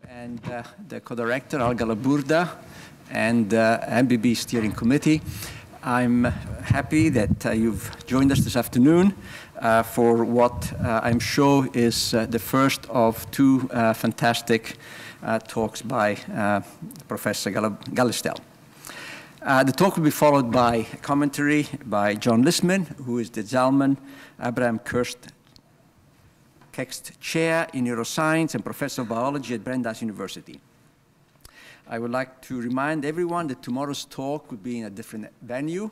and the co-director, Olga Laburda, and MBB steering committee. I'm happy that you've joined us this afternoon for what I'm sure is the first of two fantastic talks by Professor Gallistel. The talk will be followed by a commentary by John Listman, who is the Zalman Abraham Kext Chair in Neuroscience and Professor of Biology at Brandeis University. I would like to remind everyone that tomorrow's talk will be in a different venue.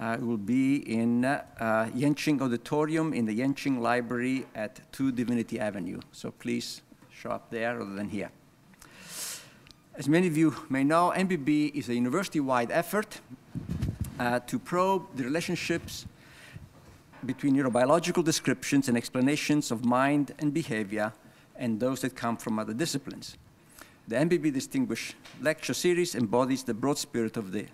It will be in Yenching Auditorium in the Yenching Library at 2 Divinity Avenue. So please show up there rather than here. As many of you may know, MBB is a university-wide effort to probe the relationships between neurobiological descriptions and explanations of mind and behavior and those that come from other disciplines. The MBB Distinguished Lecture Series embodies the broad spirit of the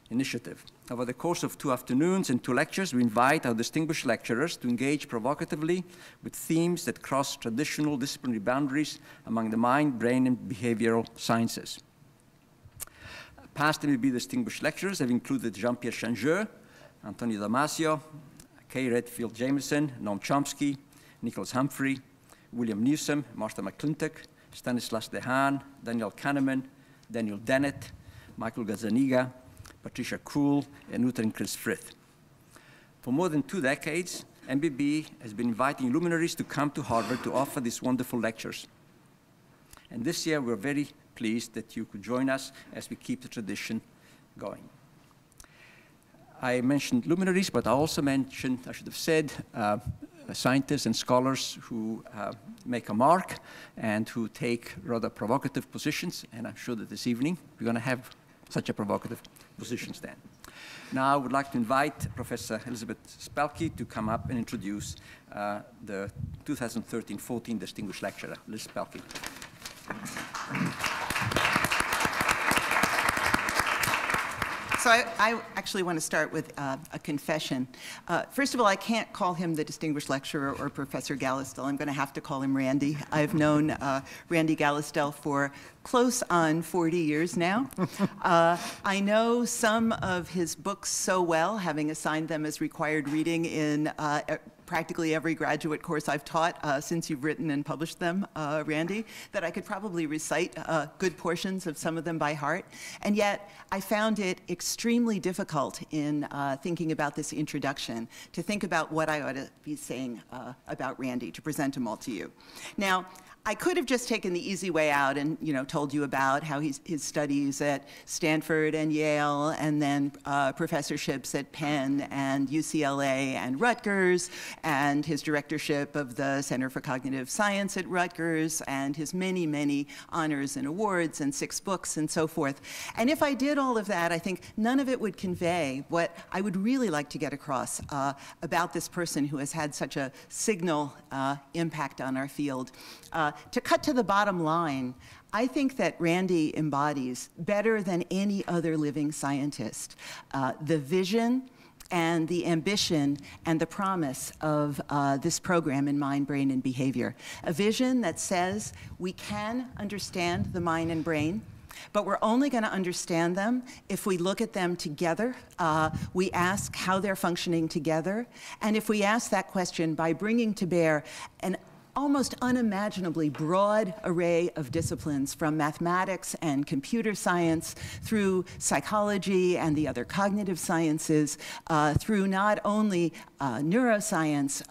initiative. Over the course of 2 afternoons and 2 lectures, we invite our distinguished lecturers to engage provocatively with themes that cross traditional disciplinary boundaries among the mind, brain, and behavioral sciences. Past MBB Distinguished Lecturers have included Jean-Pierre Changeux, Antonio Damasio, Kay Redfield Jameson, Noam Chomsky, Nicholas Humphrey, William Newsom, Martha McClintock, Stanislas Dehaene, Daniel Kahneman, Daniel Dennett, Michael Gazzaniga, Patricia Krull, and Uthran Chris Frith. For more than 2 decades, MBB has been inviting luminaries to come to Harvard to offer these wonderful lectures. And this year, we're very pleased that you could join us as we keep the tradition going. I mentioned luminaries, but I also mentioned, I should have said, scientists and scholars who make a mark and who take rather provocative positions. And I'm sure that this evening we're going to have such a provocative position stand. Now I would like to invite Professor Elizabeth Spelke to come up and introduce the 2013-14 Distinguished Lecturer, Liz Spelke. So I actually want to start with a confession. First of all, I can't call him the Distinguished Lecturer or Professor Gallistel. I'm going to have to call him Randy. I've known Randy Gallistel for close on 40 years now. I know some of his books so well, having assigned them as required reading in practically every graduate course I've taught since you've written and published them, Randy, that I could probably recite good portions of some of them by heart. And yet, I found it extremely difficult in thinking about this introduction to think about what I ought to be saying about Randy, to present him all to you. Now, I could have just taken the easy way out and told you about how his studies at Stanford and Yale, and then professorships at Penn and UCLA and Rutgers, and his directorship of the Center for Cognitive Science at Rutgers, and his many, many honors and awards and 6 books and so forth. And if I did all of that, I think none of it would convey what I would really like to get across about this person who has had such a signal impact on our field. To cut to the bottom line, I think that Randy embodies, better than any other living scientist, the vision and the ambition and the promise of this program in mind, brain, and behavior. A vision that says we can understand the mind and brain, but we're only going to understand them if we look at them together. We ask how they're functioning together. And if we ask that question by bringing to bear an almost unimaginably broad array of disciplines, from mathematics and computer science through psychology and the other cognitive sciences, through not only neuroscience,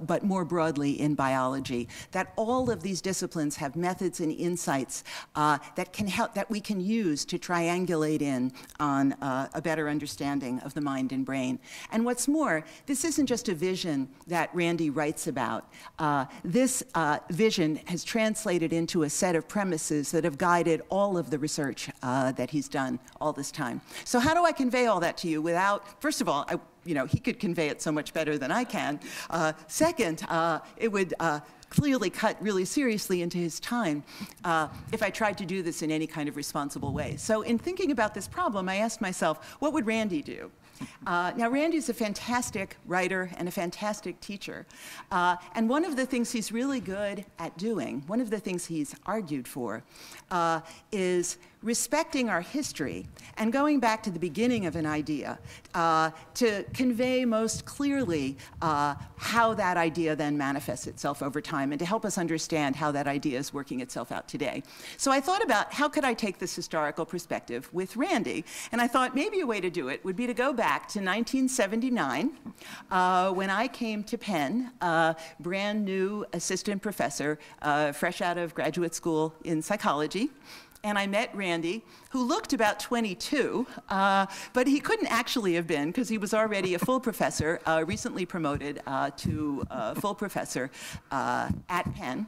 but more broadly in biology, that all of these disciplines have methods and insights that can help, that we can use to triangulate in on a better understanding of the mind and brain. And what's more, this isn't just a vision that Randy writes about. This vision has translated into a set of premises that have guided all of the research that he's done all this time. So how do I convey all that to you without, first of all, he could convey it so much better than I can. Second, it would clearly cut really seriously into his time if I tried to do this in any kind of responsible way. So in thinking about this problem, I asked myself, what would Randy do? Now, Randy's a fantastic writer and a fantastic teacher. And one of the things he's really good at doing, one of the things he's argued for, is respecting our history and going back to the beginning of an idea to convey most clearly how that idea then manifests itself over time and to help us understand how that idea is working itself out today. So I thought about how could I take this historical perspective with Randy, and I thought maybe a way to do it would be to go back to 1979 when I came to Penn, brand new assistant professor, fresh out of graduate school in psychology. And I met Randy, who looked about 22, but he couldn't actually have been because he was already a full professor, recently promoted to full professor at Penn.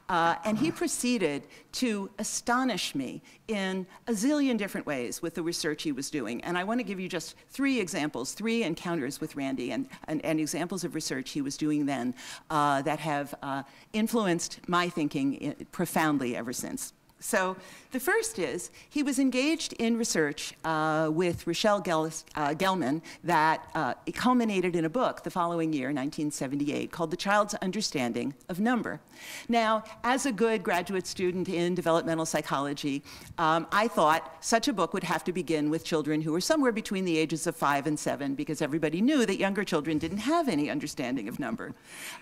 And he proceeded to astonish me in a zillion different ways with the research he was doing. And I want to give you just 3 examples, 3 encounters with Randy and examples of research he was doing then that have influenced my thinking profoundly ever since. So the first is he was engaged in research with Rochelle Gelman that culminated in a book the following year, 1978, called The Child's Understanding of Number. Now, as a good graduate student in developmental psychology, I thought such a book would have to begin with children who were somewhere between the ages of 5 and 7 because everybody knew that younger children didn't have any understanding of number.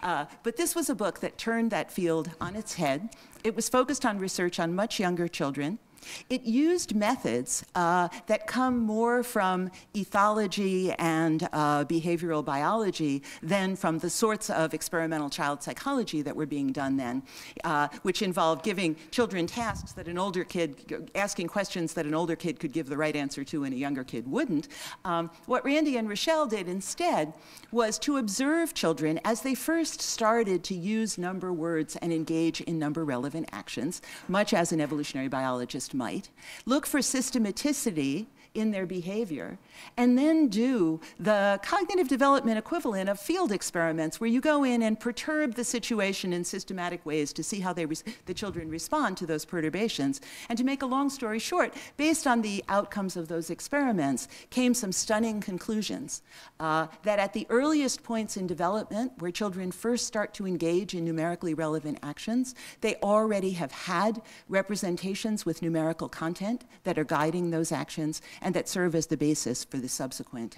But this was a book that turned that field on its head. It was focused on research on much younger children. It used methods that come more from ethology and behavioral biology than from the sorts of experimental child psychology that were being done then, which involved giving children tasks that an older kid, asking questions that an older kid could give the right answer to and a younger kid wouldn't. What Randy and Rochelle did instead was to observe children as they first started to use number words and engage in number-relevant actions, much as an evolutionary biologist might, look for systematicity in their behavior, and then do the cognitive development equivalent of field experiments where you go in and perturb the situation in systematic ways to see how the children respond to those perturbations. And to make a long story short, based on the outcomes of those experiments came some stunning conclusions that at the earliest points in development, where children first start to engage in numerically relevant actions, they already have had representations with numerical content that are guiding those actions and that serve as the basis for the subsequent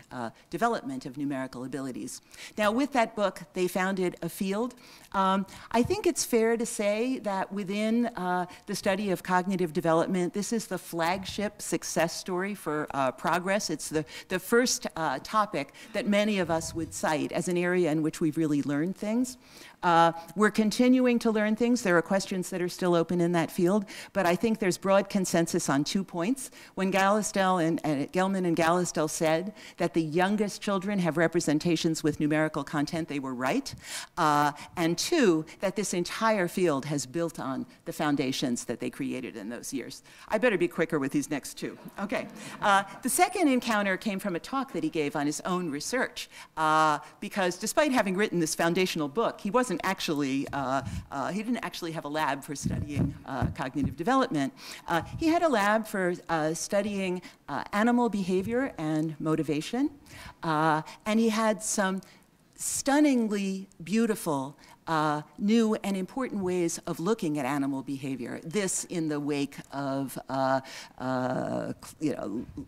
development of numerical abilities. Now, with that book, they founded a field. I think it's fair to say that within the study of cognitive development, this is the flagship success story for progress. It's the first topic that many of us would cite as an area in which we've really learned things. We're continuing to learn things. There are questions that are still open in that field, but I think there's broad consensus on 2 points. When Gallistel and Gelman and Gallistel said that the youngest children have representations with numerical content, they were right. And 2, that this entire field has built on the foundations that they created in those years. I better be quicker with these next 2. Okay. The second encounter came from a talk that he gave on his own research, because despite having written this foundational book, he didn't actually have a lab for studying cognitive development. He had a lab for studying animal behavior and motivation, and he had some stunningly beautiful new and important ways of looking at animal behavior. This in the wake of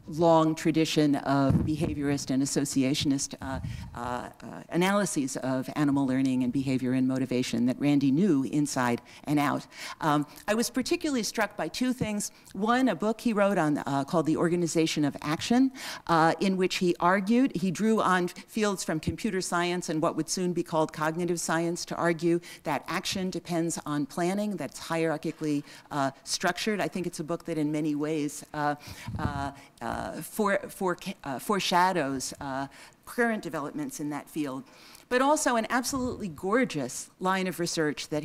long tradition of behaviorist and associationist analyses of animal learning and behavior and motivation that Randy knew inside and out. I was particularly struck by 2 things. One, a book he wrote on called The Organization of Action, in which he argued, he drew on fields from computer science and what would soon be called cognitive science to argue that action depends on planning, that's hierarchically structured. I think it's a book that in many ways foreshadows current developments in that field. But also an absolutely gorgeous line of research that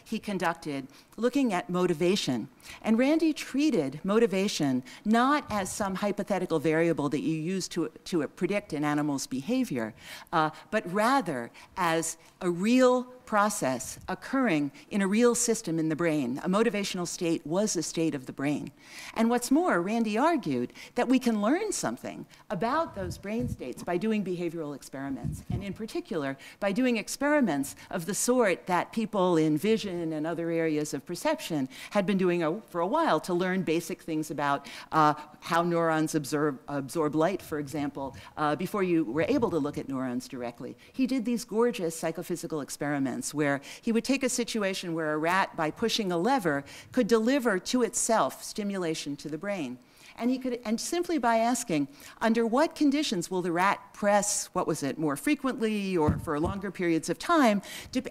he conducted looking at motivation. And Randy treated motivation not as some hypothetical variable that you use to predict an animal's behavior, but rather as a real process occurring in a real system in the brain. A motivational state was a state of the brain. And what's more, Randy argued that we can learn something about those brain states by doing behavioral experiments, and in particular, by doing experiments of the sort that people in vision and other areas of perception had been doing for a while to learn basic things about how neurons absorb light, for example, before you were able to look at neurons directly. He did these gorgeous psychophysical experiments where he would take a situation where a rat, by pushing a lever, could deliver to itself stimulation to the brain. And he could, and simply by asking, under what conditions will the rat press, what was it, more frequently or for longer periods of time,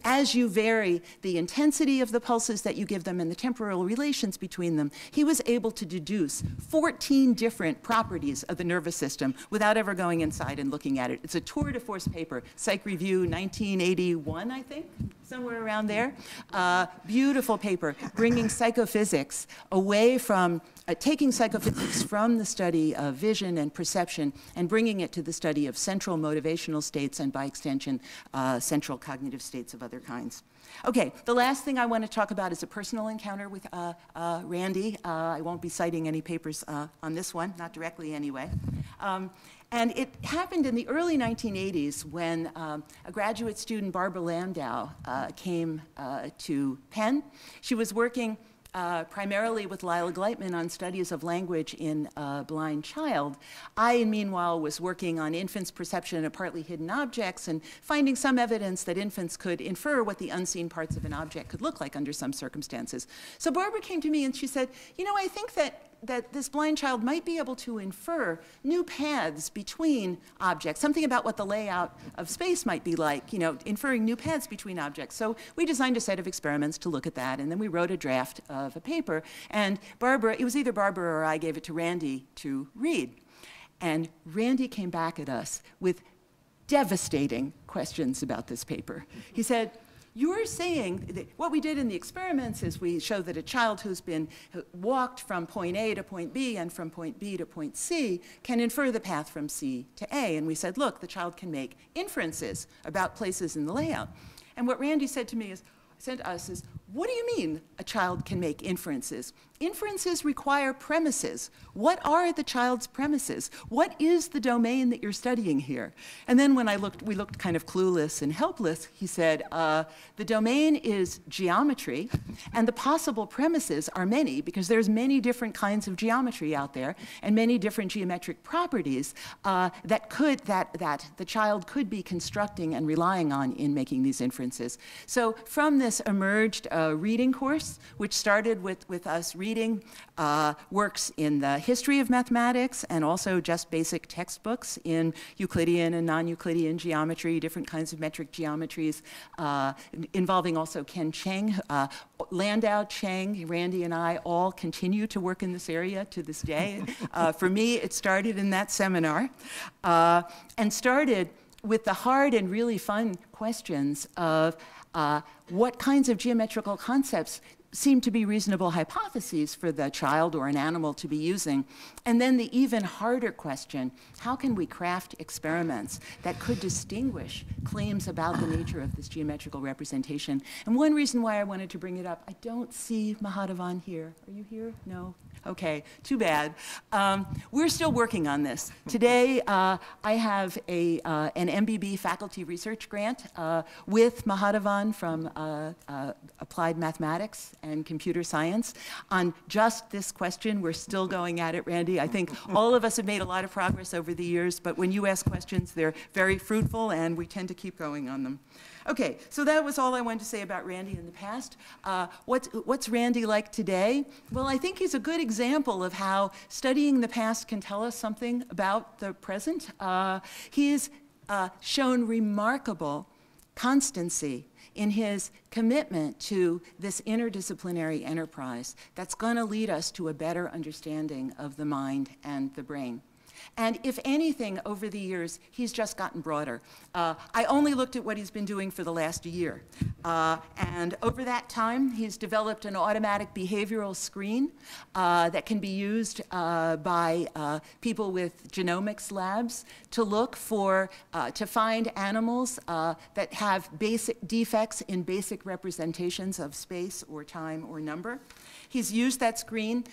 as you vary the intensity of the pulses that you give them and the temporal relations between them, he was able to deduce 14 different properties of the nervous system without ever going inside and looking at it. It's a tour de force paper, Psych Review 1981, I think, somewhere around there. Beautiful paper, bringing psychophysics away from taking psychophysics from the study of vision and perception and bringing it to the study of central motivational states and, by extension, central cognitive states of other kinds. Okay, the last thing I want to talk about is a personal encounter with Randy. I won't be citing any papers on this one, not directly anyway. And it happened in the early 1980s when a graduate student, Barbara Landau, came to Penn. She was working primarily with Lila Gleitman on studies of language in a blind child. I, meanwhile, was working on infants' perception of partly hidden objects and finding some evidence that infants could infer what the unseen parts of an object could look like under some circumstances. So Barbara came to me and she said, you know, I think that this blind child might be able to infer new paths between objects, something about what the layout of space might be like, you know, inferring new paths between objects. So we designed a set of experiments to look at that, and then we wrote a draft of a paper. And Barbara, it was either Barbara or I gave it to Randy to read. And Randy came back at us with devastating questions about this paper. He said, you're saying that what we did in the experiments is we show that a child who walked from point A to point B and from point B to point C can infer the path from C to A. And we said, look, the child can make inferences about places in the layout. And what Randy said to us is, what do you mean a child can make inferences? Inferences require premises. What are the child's premises? What is the domain that you're studying here? And then when we looked kind of clueless and helpless, he said, the domain is geometry, and the possible premises are many, because there's many different kinds of geometry out there, and many different geometric properties that the child could be constructing and relying on in making these inferences. So from this emerged a reading course, which started with us reading works in the history of mathematics and also just basic textbooks in Euclidean and non-Euclidean geometry, different kinds of metric geometries, involving also Ken Cheng. Landau, Cheng, Randy, and I all continue to work in this area to this day. For me, it started in that seminar and started with the hard and really fun questions of what kinds of geometrical concepts seem to be reasonable hypotheses for the child or an animal to be using. And then the even harder question, how can we craft experiments that could distinguish claims about the nature of this geometrical representation? And one reason why I wanted to bring it up, I don't see Mahadvan here. Are you here? No? Okay, too bad. We're still working on this. Today, I have an MBB faculty research grant with Mahadvan from Applied Mathematics and Computer Science on just this question. We're still going at it, Randy. I think all of us have made a lot of progress over the years, but when you ask questions, they're very fruitful, and we tend to keep going on them. Okay, so that was all I wanted to say about Randy in the past. What's Randy like today? Well, I think he's a good example of how studying the past can tell us something about the present. He's shown remarkable constancy in his commitment to this interdisciplinary enterprise that's going to lead us to a better understanding of the mind and the brain. And if anything, over the years, he's just gotten broader. I only looked at what he's been doing for the last year. And over that time, he's developed an automatic behavioral screen that can be used by people with genomics labs to look for, to find animals that have basic defects in basic representations of space or time or number. He's used that screen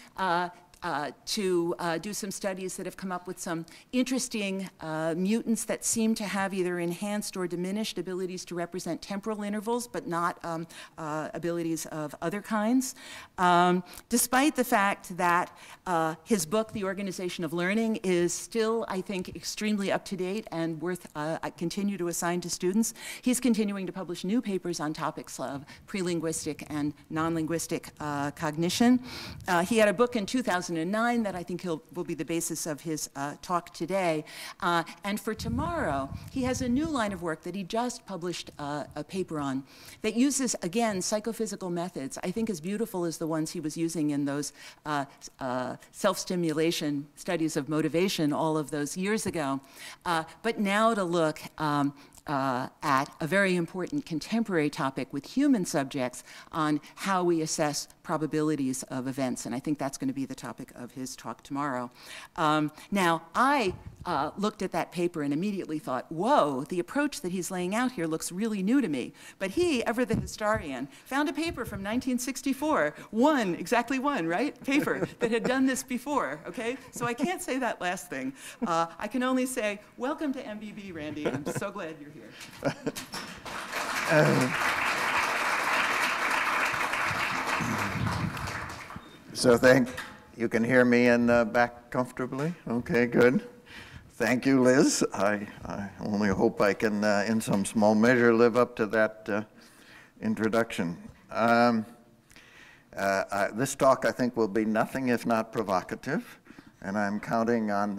to do some studies that have come up with some interesting mutants that seem to have either enhanced or diminished abilities to represent temporal intervals, but not abilities of other kinds. Despite the fact that his book, The Organization of Learning, is still, I think, extremely up to date and worth continue to assign to students, he's continuing to publish new papers on topics of pre-linguistic and non-linguistic cognition. He had a book in 2009 that I think will be the basis of his talk today. And for tomorrow, he has a new line of work that he just published a paper on that uses, again, psychophysical methods, I think as beautiful as the ones he was using in those self-stimulation studies of motivation all of those years ago. But now to look at a very important contemporary topic with human subjects on how we assess probabilities of events, and I think that's going to be the topic of his talk tomorrow. Now, I looked at that paper and immediately thought, whoa, the approach that he's laying out here looks really new to me. But he, ever the historian, found a paper from 1964, exactly one, right? Paper that had done this before, okay? So I can't say that last thing. I can only say, welcome to MBB, Randy. I'm so glad you're here. So you can hear me in the back comfortably? Okay, good. Thank you, Liz. I only hope I can, in some small measure, live up to that introduction. This talk, I think, will be nothing if not provocative, and I'm counting on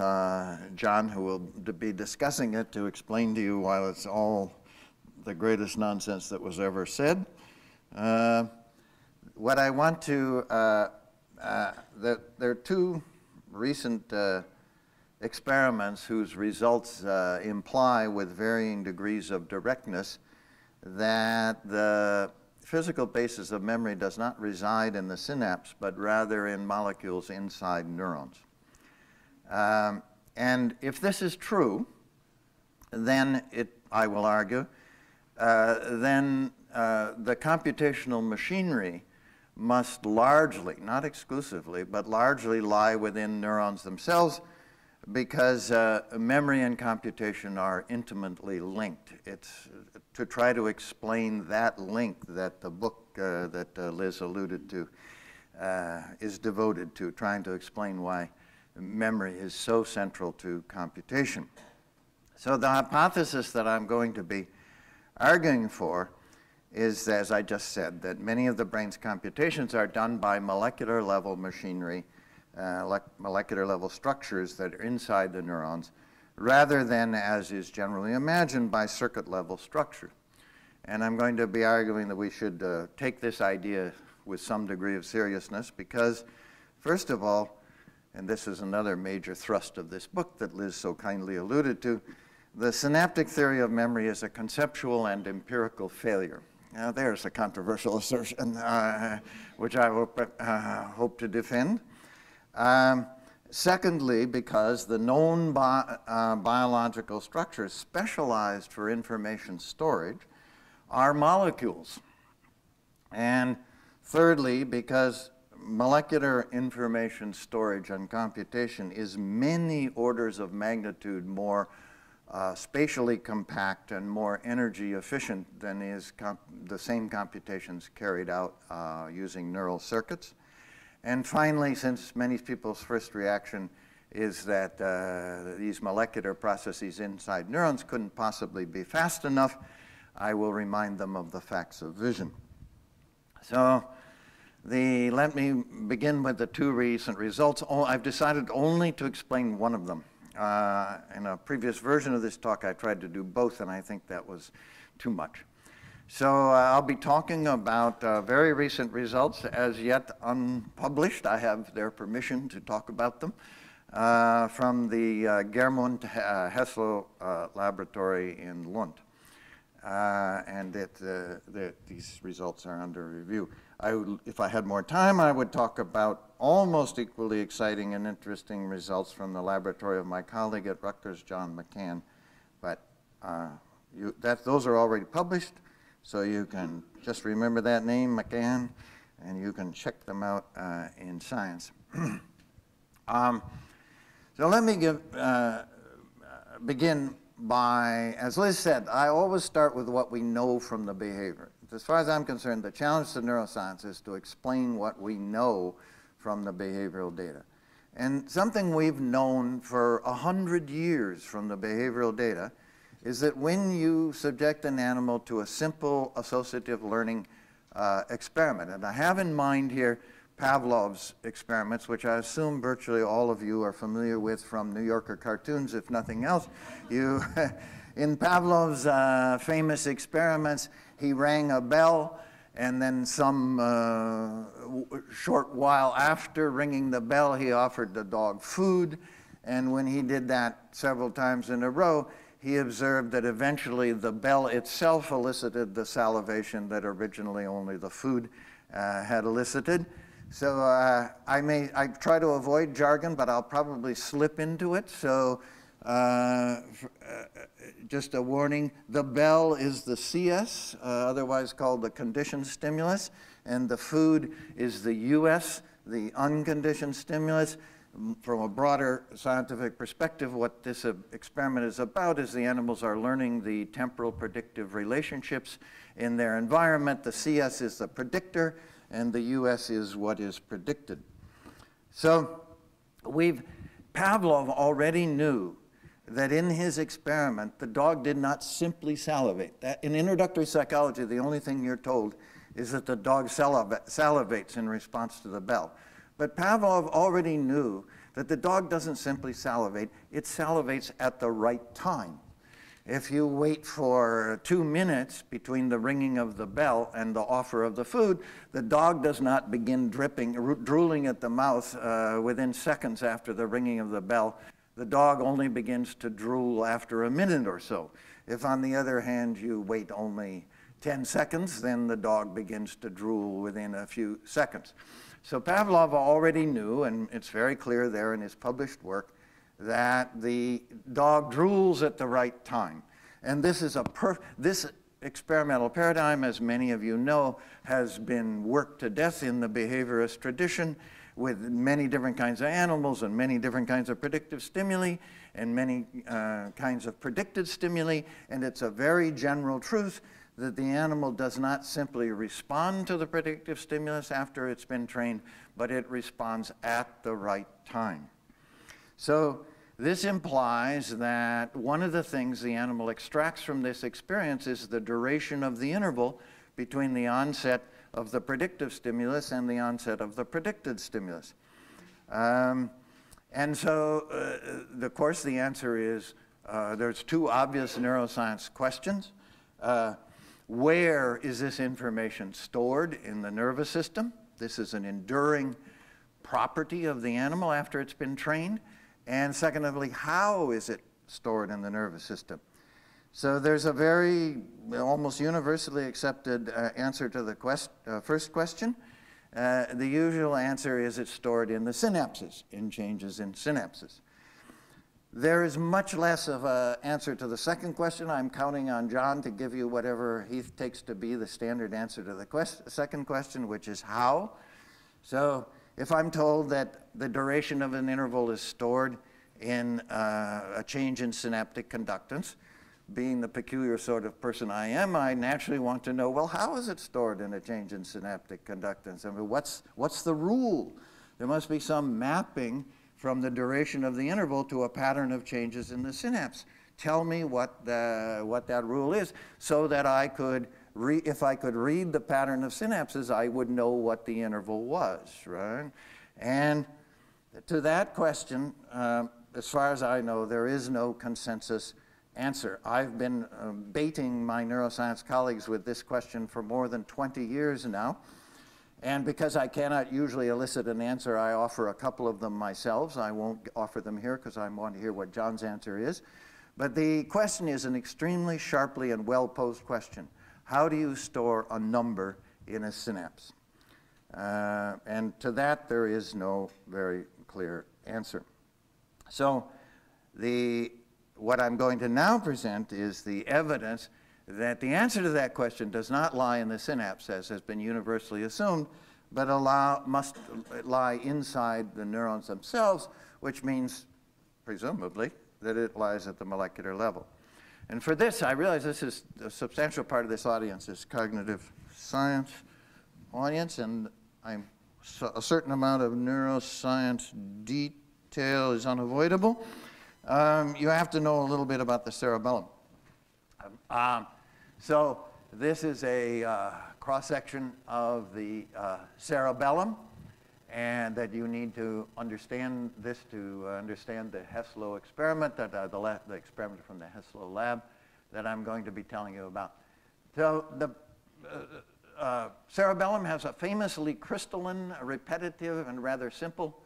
John, who will be discussing it, to explain to you why it's all the greatest nonsense that was ever said. What I want to, there are two recent experiments whose results imply with varying degrees of directness that the physical basis of memory does not reside in the synapse, but rather in molecules inside neurons. And if this is true, then I will argue, then the computational machinery must largely, not exclusively, but largely lie within neurons themselves, because memory and computation are intimately linked. It's to try to explain that link that the book that Liz alluded to is devoted to, trying to explain why memory is so central to computation. So the hypothesis that I'm going to be arguing for is, as I just said, that many of the brain's computations are done by molecular level machinery, molecular level structures that are inside the neurons, rather than, as is generally imagined, by circuit level structure. And I'm going to be arguing that we should take this idea with some degree of seriousness because, first of all, and this is another major thrust of this book that Liz so kindly alluded to, the synaptic theory of memory is a conceptual and empirical failure. Now there's a controversial assertion which I hope to defend. Secondly, because the known biological structures specialized for information storage are molecules. And thirdly, because molecular information storage and computation is many orders of magnitude more spatially compact and more energy efficient than is the same computations carried out using neural circuits. And finally, since many people's first reaction is that these molecular processes inside neurons couldn't possibly be fast enough, I will remind them of the facts of vision. So let me begin with the two recent results. I've decided only to explain one of them. In a previous version of this talk, I tried to do both, and I think that was too much. So I'll be talking about very recent results, as yet unpublished. I have their permission to talk about them. from the Germund Hessel laboratory in Lund. And these results are under review. If I had more time, I would talk about almost equally exciting and interesting results from the laboratory of my colleague at Rutgers, John McCann. But those are already published, so you can just remember that name, McCann, and you can check them out in Science. So let me begin by, as Liz said, I always start with what we know from the behavior. As far as I'm concerned, the challenge to neuroscience is to explain what we know from the behavioral data. And something we've known for 100 years from the behavioral data is that when you subject an animal to a simple associative learning experiment, and I have in mind here Pavlov's experiments, which I assume virtually all of you are familiar with from New Yorker cartoons, if nothing else. In Pavlov's famous experiments, he rang a bell, and then some short while after ringing the bell, he offered the dog food. And when he did that several times in a row, he observed that eventually the bell itself elicited the salivation that originally only the food had elicited. So I try to avoid jargon, but I'll probably slip into it. So just a warning, the bell is the CS, otherwise called the conditioned stimulus, and the food is the US, the unconditioned stimulus. From a broader scientific perspective, what this experiment is about is the animals are learning the temporal predictive relationships in their environment. The CS is the predictor, and the US is what is predicted. So Pavlov already knew that in his experiment, the dog did not simply salivate. In introductory psychology, the only thing you're told is that the dog salivates in response to the bell. But Pavlov already knew that the dog doesn't simply salivate, it salivates at the right time. If you wait for 2 minutes between the ringing of the bell and the offer of the food, the dog does not begin drooling at the mouth within seconds after the ringing of the bell. The dog only begins to drool after a minute or so. If, on the other hand, you wait only 10 seconds, then the dog begins to drool within a few seconds. So Pavlov already knew, and it's very clear there in his published work, that the dog drools at the right time. And this is this experimental paradigm, as many of you know, has been worked to death in the behaviorist tradition with many different kinds of animals and many different kinds of predictive stimuli and many kinds of predicted stimuli. And it's a very general truth that the animal does not simply respond to the predictive stimulus after it's been trained, but it responds at the right time. So this implies that one of the things the animal extracts from this experience is the duration of the interval between the onset of the predictive stimulus and the onset of the predicted stimulus. And so, of course, the answer is there's two obvious neuroscience questions. Where is this information stored in the nervous system? This is an enduring property of the animal after it's been trained. And secondly, how is it stored in the nervous system? So there's a very almost universally accepted answer to the first question. The usual answer is it's stored in the synapses, in changes in synapses. There is much less of an answer to the second question. I'm counting on John to give you whatever he takes to be the standard answer to the second question, which is how. So if I'm told that the duration of an interval is stored in a change in synaptic conductance, being the peculiar sort of person I am, I naturally want to know, well, how is it stored in a change in synaptic conductance? I mean, what's the rule? There must be some mapping from the duration of the interval to a pattern of changes in the synapse. Tell me what that rule is so that I could, if I could read the pattern of synapses, I would know what the interval was, right? And to that question, as far as I know, there is no consensus answer. I've been baiting my neuroscience colleagues with this question for more than 20 years now. And because I cannot usually elicit an answer, I offer a couple of them myself. I won't offer them here because I want to hear what John's answer is. But the question is an extremely sharply and well-posed question. How do you store a number in a synapse? And to that, there is no very clear answer. So what I'm going to now present is the evidence that the answer to that question does not lie in the synapse, as has been universally assumed, but must lie inside the neurons themselves, which means, presumably, that it lies at the molecular level. And for this, I realize this is a substantial part of this audience is cognitive science audience, and a certain amount of neuroscience detail is unavoidable. You have to know a little bit about the cerebellum. So this is a cross-section of the cerebellum, and that you need to understand this to understand the Heslow experiment, the experiment from the Heslow lab that I'm going to be telling you about. So the cerebellum has a famously crystalline, repetitive, and rather simple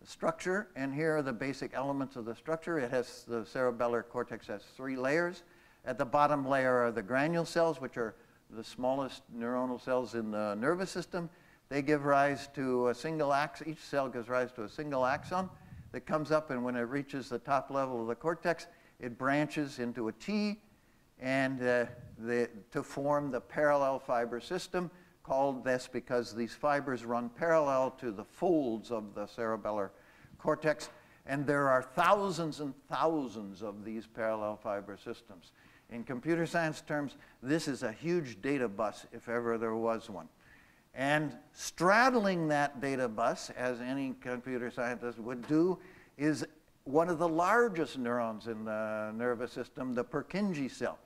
structure, and here are the basic elements of the structure. The cerebellar cortex has 3 layers. At the bottom layer are the granule cells, which are the smallest neuronal cells in the nervous system. They give rise to a single axon. Each cell gives rise to a single axon that comes up, and when it reaches the top level of the cortex, it branches into a T and to form the parallel fiber system, called this because these fibers run parallel to the folds of the cerebellar cortex, and there are thousands and thousands of these parallel fiber systems. In computer science terms, this is a huge data bus, if ever there was one. And straddling that data bus, as any computer scientist would do, is one of the largest neurons in the nervous system, the Purkinje cell.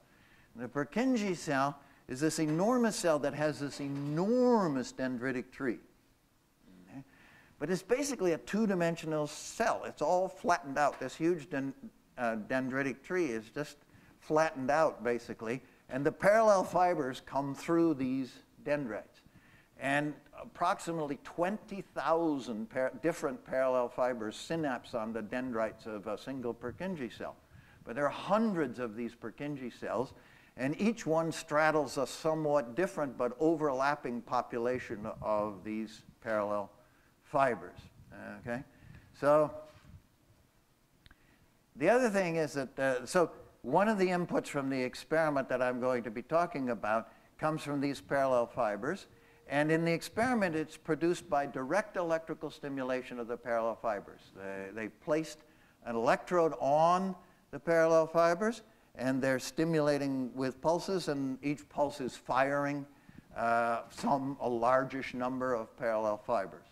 The Purkinje cell is this enormous cell that has this enormous dendritic tree. Okay? But it's basically a two-dimensional cell. It's all flattened out. This huge dendritic tree is just flattened out, basically. And the parallel fibers come through these dendrites. And approximately 20,000 different parallel fibers synapse on the dendrites of a single Purkinje cell. But there are hundreds of these Purkinje cells, and each one straddles a somewhat different but overlapping population of these parallel fibers. Okay? So the other thing is that, so one of the inputs from the experiment that I'm going to be talking about comes from these parallel fibers. And in the experiment, it's produced by direct electrical stimulation of the parallel fibers. They placed an electrode on the parallel fibers, and they're stimulating with pulses, and each pulse is firing a largish number of parallel fibers.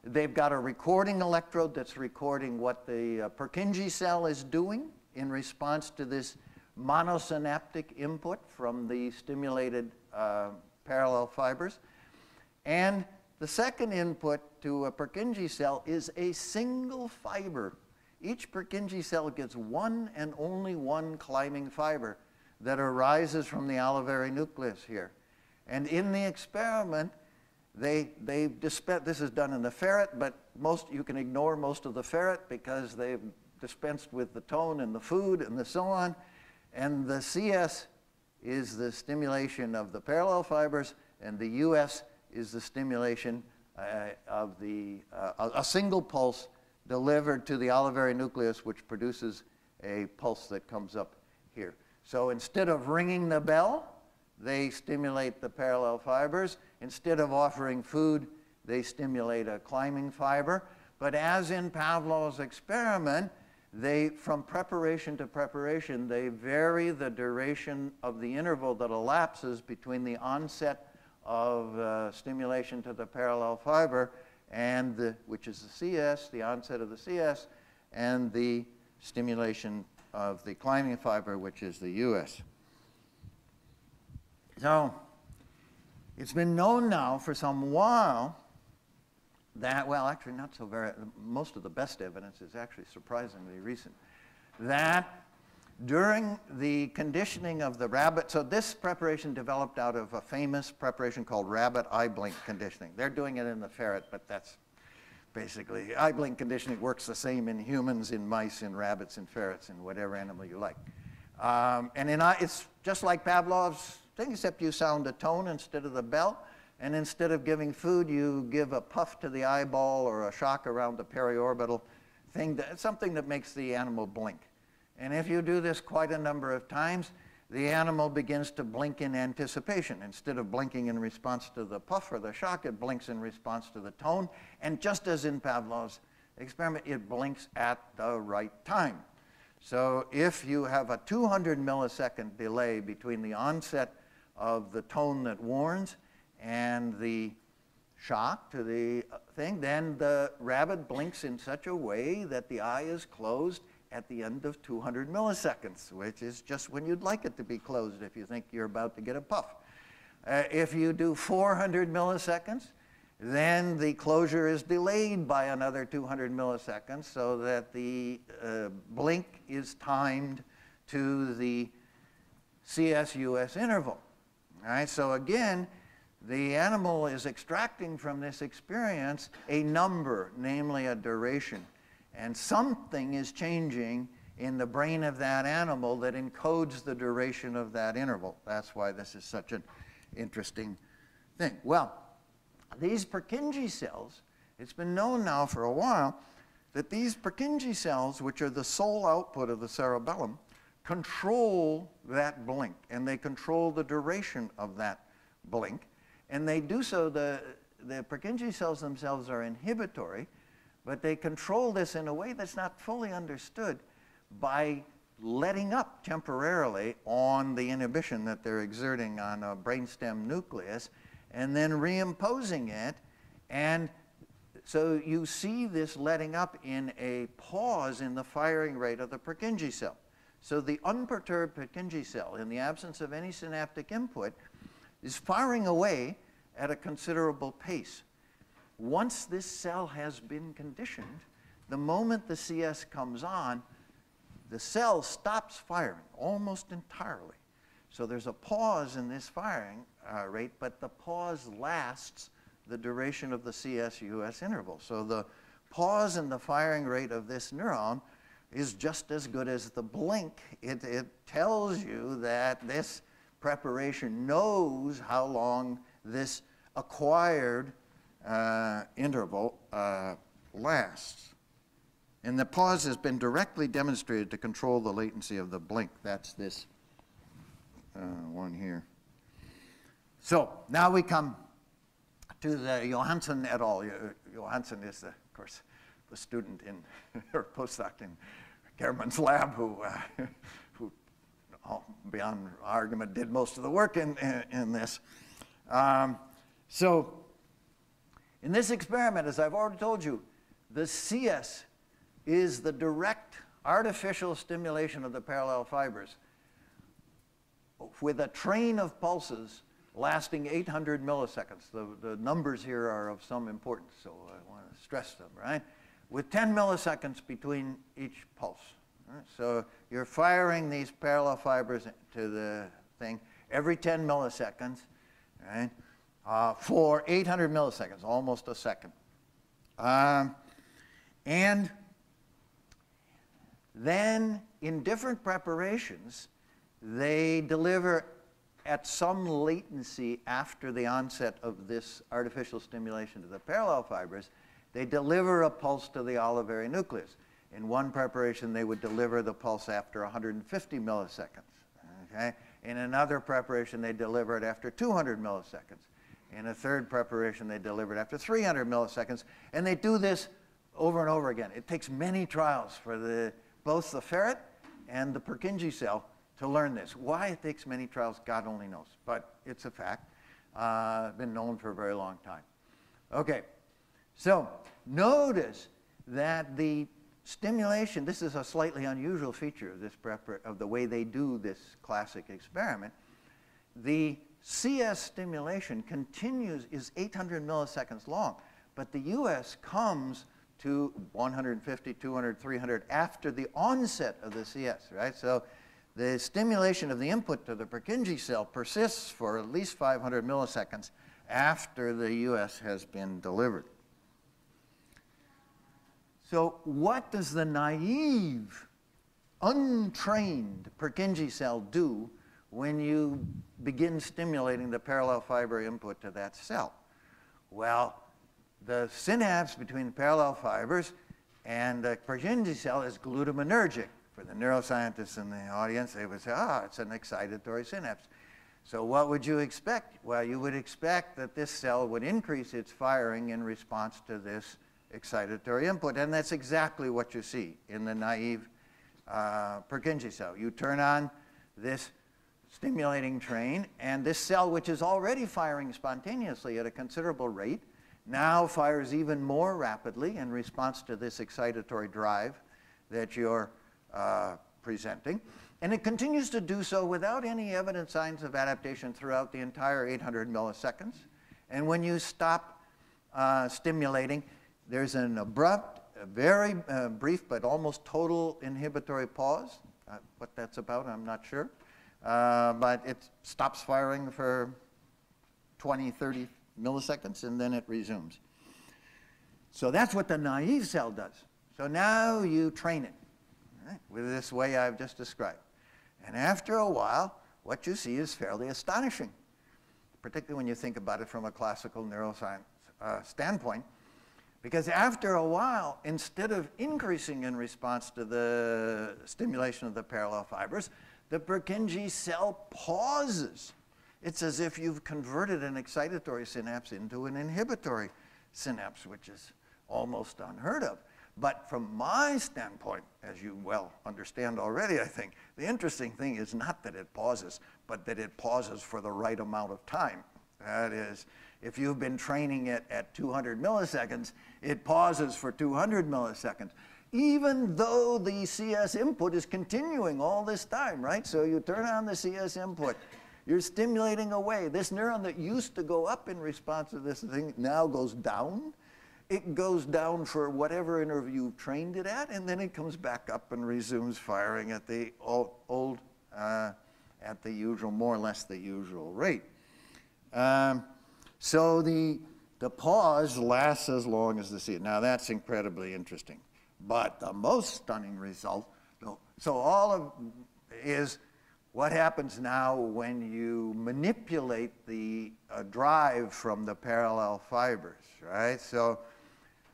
They've got a recording electrode that's recording what the Purkinje cell is doing in response to this monosynaptic input from the stimulated parallel fibers. And the second input to a Purkinje cell is a single fiber. Each Purkinje cell gets one and only one climbing fiber that arises from the olivary nucleus here. And in the experiment, they dispense, this is done in the ferret, but you can ignore most of the ferret because they've dispensed with the tone and the food and so on. And the CS is the stimulation of the parallel fibers, and the US is the stimulation of a single pulse delivered to the olivary nucleus, which produces a pulse that comes up here. So instead of ringing the bell, they stimulate the parallel fibers. Instead of offering food, they stimulate a climbing fiber. But as in Pavlov's experiment, from preparation to preparation, they vary the duration of the interval that elapses between the onset of stimulation to the parallel fiber, and which is the CS, the onset of the CS, and the stimulation of the climbing fiber, which is the US. So it's been known now for some while that, well, actually not so very, most of the best evidence is actually surprisingly recent, that during the conditioning of the rabbit, so this preparation developed out of a famous preparation called rabbit eye blink conditioning. They're doing it in the ferret, but that's basically, eye blink conditioning works the same in humans, in mice, in rabbits, in ferrets, in whatever animal you like. It's just like Pavlov's thing, except you sound a tone instead of the bell. And instead of giving food, you give a puff to the eyeball or a shock around the periorbital thing, something that makes the animal blink. And if you do this quite a number of times, the animal begins to blink in anticipation. Instead of blinking in response to the puff or the shock, it blinks in response to the tone. And just as in Pavlov's experiment, it blinks at the right time. So if you have a 200 millisecond delay between the onset of the tone that warns and the shock to the thing, then the rabbit blinks in such a way that the eye is closed at the end of 200 milliseconds, which is just when you'd like it to be closed if you think you're about to get a puff. If you do 400 milliseconds, then the closure is delayed by another 200 milliseconds so that the blink is timed to the CS-US interval. All right, so again, the animal is extracting from this experience a number, namely a duration. And something is changing in the brain of that animal that encodes the duration of that interval. That's why this is such an interesting thing. Well, these Purkinje cells, it's been known now for a while that these Purkinje cells, which are the sole output of the cerebellum, control that blink, and they control the duration of that blink. And they do so, the Purkinje cells themselves are inhibitory, but they control this in a way that's not fully understood by letting up temporarily on the inhibition that they're exerting on a brainstem nucleus and then reimposing it. And so you see this letting up in a pause in the firing rate of the Purkinje cell. So the unperturbed Purkinje cell, in the absence of any synaptic input, is firing away at a considerable pace. Once this cell has been conditioned, the moment the CS comes on, the cell stops firing almost entirely. So there's a pause in this firing rate, but the pause lasts the duration of the CS-US interval. So the pause in the firing rate of this neuron is just as good as the blink. It tells you that this preparation knows how long this acquired interval lasts. And the pause has been directly demonstrated to control the latency of the blink. That's this one here. So now we come to the Johansson et al. Johansson is, of course, the student in, or postdoc in German's lab who beyond argument, did most of the work in this. So in this experiment, as I've already told you, the CS is the direct artificial stimulation of the parallel fibers with a train of pulses lasting 800 milliseconds. The numbers here are of some importance, so I want to stress them, right? With 10 milliseconds between each pulse. Right? So you're firing these parallel fibers to the thing every 10 milliseconds, right? For 800 milliseconds, almost a second. And then in different preparations, they deliver at some latency after the onset of this artificial stimulation to the parallel fibers, they deliver a pulse to the olivary nucleus. In one preparation, they would deliver the pulse after 150 milliseconds. Okay? In another preparation, they deliver it after 200 milliseconds. In a third preparation, they deliver it after 300 milliseconds. And they do this over and over again. It takes many trials for both the ferret and the Purkinje cell to learn this. Why it takes many trials, God only knows. But it's a fact. Been known for a very long time. Okay, so notice that the stimulation, this is a slightly unusual feature of this of the way they do this classic experiment. The CS stimulation continues, is 800 milliseconds long, but the US comes to 150, 200, 300 after the onset of the CS, right? So the stimulation of the input to the Purkinje cell persists for at least 500 milliseconds after the US has been delivered. So what does the naive, untrained Purkinje cell do when you begin stimulating the parallel fiber input to that cell? Well, the synapse between the parallel fibers and the Purkinje cell is glutaminergic. For the neuroscientists in the audience, they would say, it's an excitatory synapse. So what would you expect? Well, you would expect that this cell would increase its firing in response to this excitatory input, and that's exactly what you see in the naive Purkinje cell. You turn on this stimulating train, and this cell, which is already firing spontaneously at a considerable rate, now fires even more rapidly in response to this excitatory drive that you're presenting. And it continues to do so without any evident signs of adaptation throughout the entire 800 milliseconds. And when you stop stimulating, there's an abrupt, very brief, but almost total inhibitory pause. What that's about, I'm not sure. But it stops firing for 20, 30 milliseconds, and then it resumes. So that's what the naive cell does. So now you train it, right, with this way I've just described. And after a while, what you see is fairly astonishing, particularly when you think about it from a classical neuroscience standpoint. Because after a while, instead of increasing in response to the stimulation of the parallel fibers, the Purkinje cell pauses. It's as if you've converted an excitatory synapse into an inhibitory synapse, which is almost unheard of. But from my standpoint, as you well understand already, I think, the interesting thing is not that it pauses, but that it pauses for the right amount of time. That is, if you've been training it at 200 milliseconds, it pauses for 200 milliseconds, even though the CS input is continuing all this time, right? So you turn on the CS input, you're stimulating away. This neuron that used to go up in response to this thing now goes down. It goes down for whatever interval you've trained it at, and then it comes back up and resumes firing at the at the usual, more or less the usual rate. So the pause lasts as long as the C. Now that's incredibly interesting. But the most stunning result, so all of is what happens now when you manipulate the drive from the parallel fibers, right? So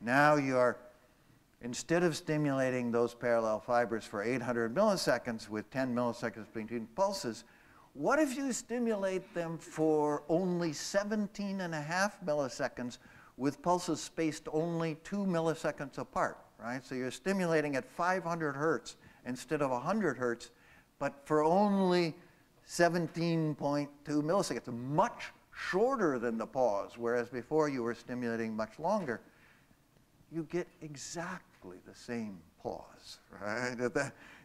now you're, instead of stimulating those parallel fibers for 800 milliseconds with 10 milliseconds between pulses, what if you stimulate them for only 17.5 milliseconds with pulses spaced only 2 milliseconds apart, right? So you're stimulating at 500 hertz instead of 100 hertz, but for only 17.2 milliseconds, much shorter than the pause, whereas before you were stimulating much longer. You get exactly the same pause, right?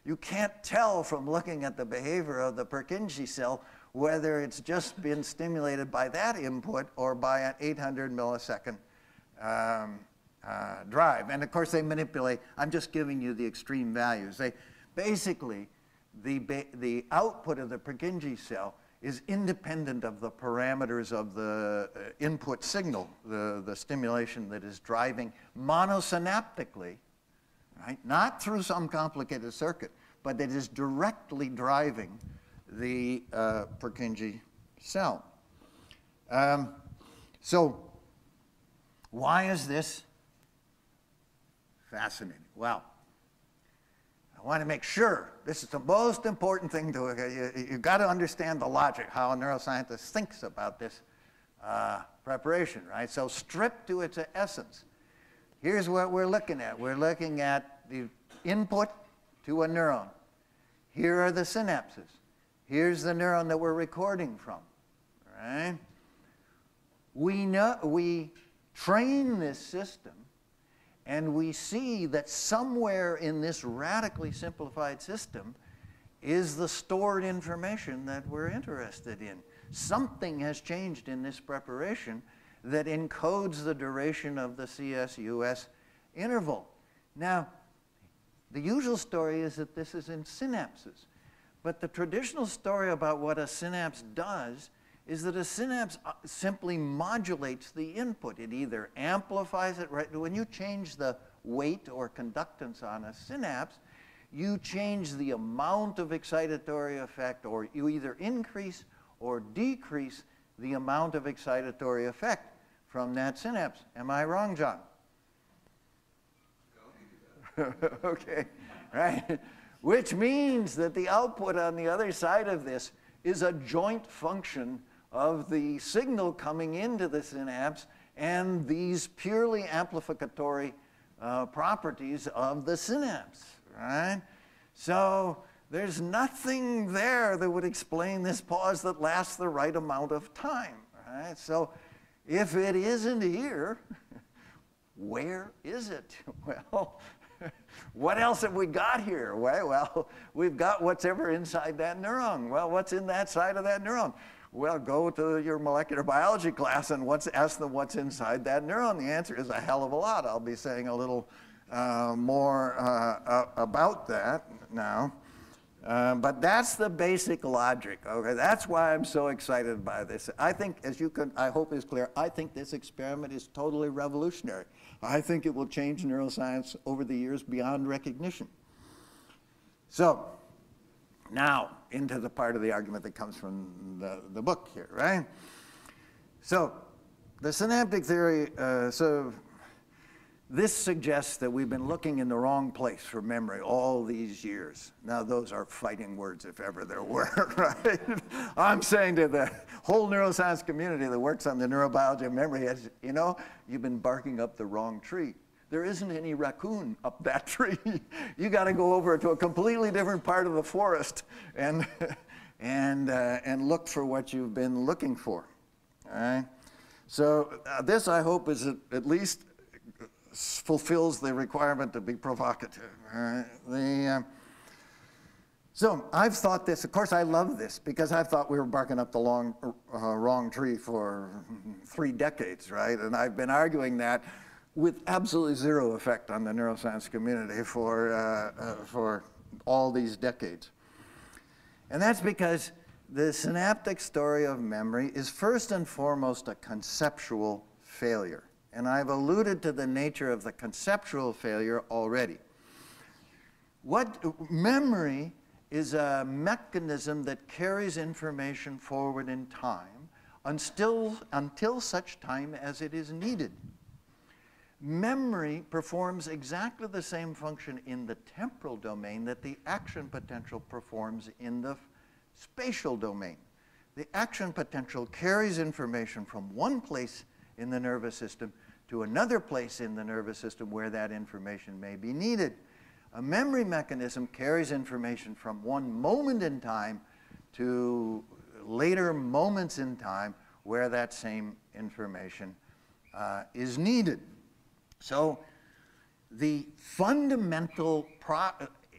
You can't tell from looking at the behavior of the Purkinje cell whether it's just been stimulated by that input or by an 800 millisecond drive. And of course they manipulate, I'm just giving you the extreme values. They basically, the output of the Purkinje cell is independent of the parameters of the input signal, the stimulation that is driving monosynaptically, right? Not through some complicated circuit, but that is directly driving the Purkinje cell. So why is this fascinating? Well, I want to make sure, this is the most important thing to, you've got to understand the logic, how a neuroscientist thinks about this preparation, right? So stripped to its essence, here's what we're looking at. We're looking at the input to a neuron. Here are the synapses. Here's the neuron that we're recording from, right? We train this system, and we see that somewhere in this radically simplified system is the stored information that we're interested in. Something has changed in this preparation that encodes the duration of the CS-US interval. Now, the usual story is that this is in synapses. But the traditional story about what a synapse does is that a synapse simply modulates the input. It either amplifies it, right? When you change the weight or conductance on a synapse, you change the amount of excitatory effect, or you either increase or decrease the amount of excitatory effect from that synapse. Am I wrong, John? Okay, right? Which means that the output on the other side of this is a joint function of the signal coming into the synapse and these purely amplificatory properties of the synapse, right? So there's nothing there that would explain this pause that lasts the right amount of time, right? So if it isn't here, where is it? Well, what else have we got here? Well, we've got whatever inside that neuron. Well, what's in that side of that neuron? Well, go to your molecular biology class and ask them what's inside that neuron. The answer is a hell of a lot. I'll be saying a little more about that now. But that's the basic logic, okay? That's why I'm so excited by this. I think, as you can, I hope is clear, I think this experiment is totally revolutionary. I think it will change neuroscience over the years beyond recognition. So, now, into the part of the argument that comes from the book here, right? So, the synaptic theory, this suggests that we've been looking in the wrong place for memory all these years. Now, those are fighting words if ever there were, right? I'm saying to the whole neuroscience community that works on the neurobiology of memory, you know, you've been barking up the wrong tree. There isn't any raccoon up that tree. You got to go over to a completely different part of the forest and look for what you've been looking for. All right? So this, I hope, is at least fulfills the requirement to be provocative. So I've thought this, of course I love this, because I've thought we were barking up the wrong tree for 3 decades, right? And I've been arguing that with absolutely zero effect on the neuroscience community for all these decades. And that's because the synaptic story of memory is first and foremost a conceptual failure. And I've alluded to the nature of the conceptual failure already. Memory is a mechanism that carries information forward in time until such time as it is needed. Memory performs exactly the same function in the temporal domain that the action potential performs in the spatial domain. The action potential carries information from one place in the nervous system to another place in the nervous system where that information may be needed. A memory mechanism carries information from one moment in time to later moments in time where that same information is needed. So the fundamental,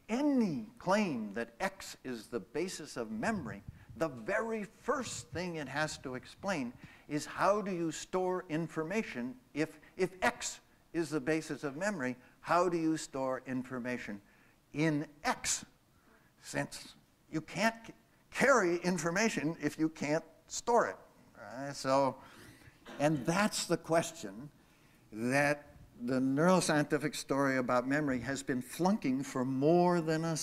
any claim that X is the basis of memory, the very first thing it has to explain is how do you store information if X is the basis of memory, how do you store information in X? Since you can't carry information if you can't store it. Right? And that's the question that the neuroscientific story about memory has been flunking for more than a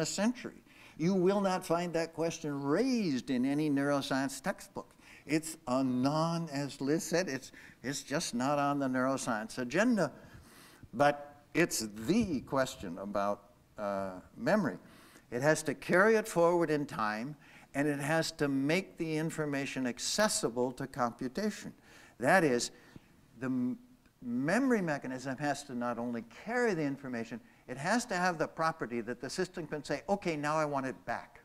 century. You will not find that question raised in any neuroscience textbook. It's as Liz said, it's just not on the neuroscience agenda. But it's the question about memory. It has to carry it forward in time, and it has to make the information accessible to computation. That is, the memory mechanism has to not only carry the information, it has to have the property that the system can say, okay, now I want it back.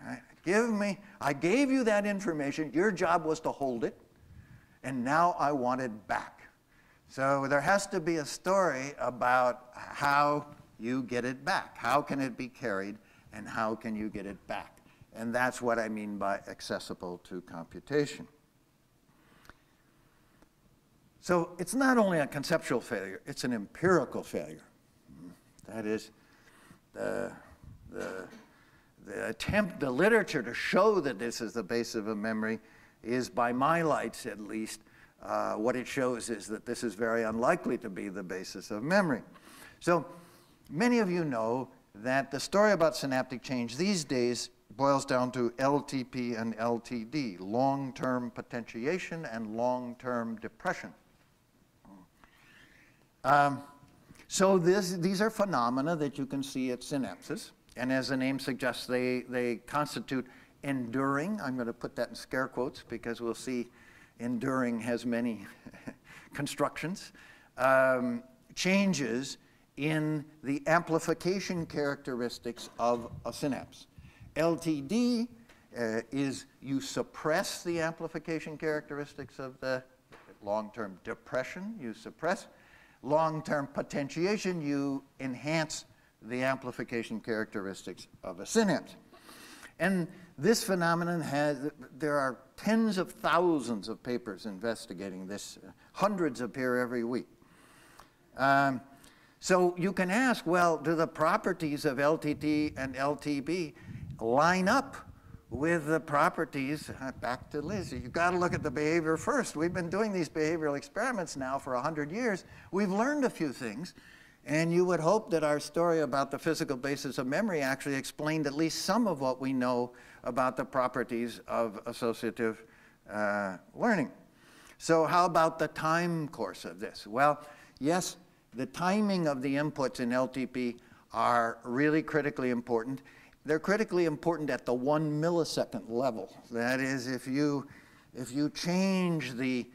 Right? I gave you that information, your job was to hold it, and now I want it back. So there has to be a story about how you get it back. How can it be carried, and how can you get it back? And that's what I mean by accessible to computation. So it's not only a conceptual failure, it's an empirical failure. That is, the literature to show that this is the basis of a memory is, by my lights at least, what it shows is that this is very unlikely to be the basis of memory. So many of you know that the story about synaptic change these days boils down to LTP and LTD, long-term potentiation and long-term depression. So these are phenomena that you can see at synapses, and as the name suggests, they constitute enduring, I'm going to put that in scare quotes because we'll see enduring has many constructions, changes in the amplification characteristics of a synapse. LTD is you suppress the amplification characteristics of the long-term depression, you suppress. Long-term potentiation, you enhance the amplification characteristics of a synapse. And this phenomenon there are tens of thousands of papers investigating this. Hundreds appear every week. So you can ask, well, do the properties of LTT and LTB line up with the properties, back to Liz, you've got to look at the behavior first. We've been doing these behavioral experiments now for 100 years. We've learned a few things, and you would hope that our story about the physical basis of memory actually explained at least some of what we know about the properties of associative learning. So how about the time course of this? Well, yes, the timing of the inputs in LTP are really critically important. They're critically important at the 1 millisecond level. That is, if you change the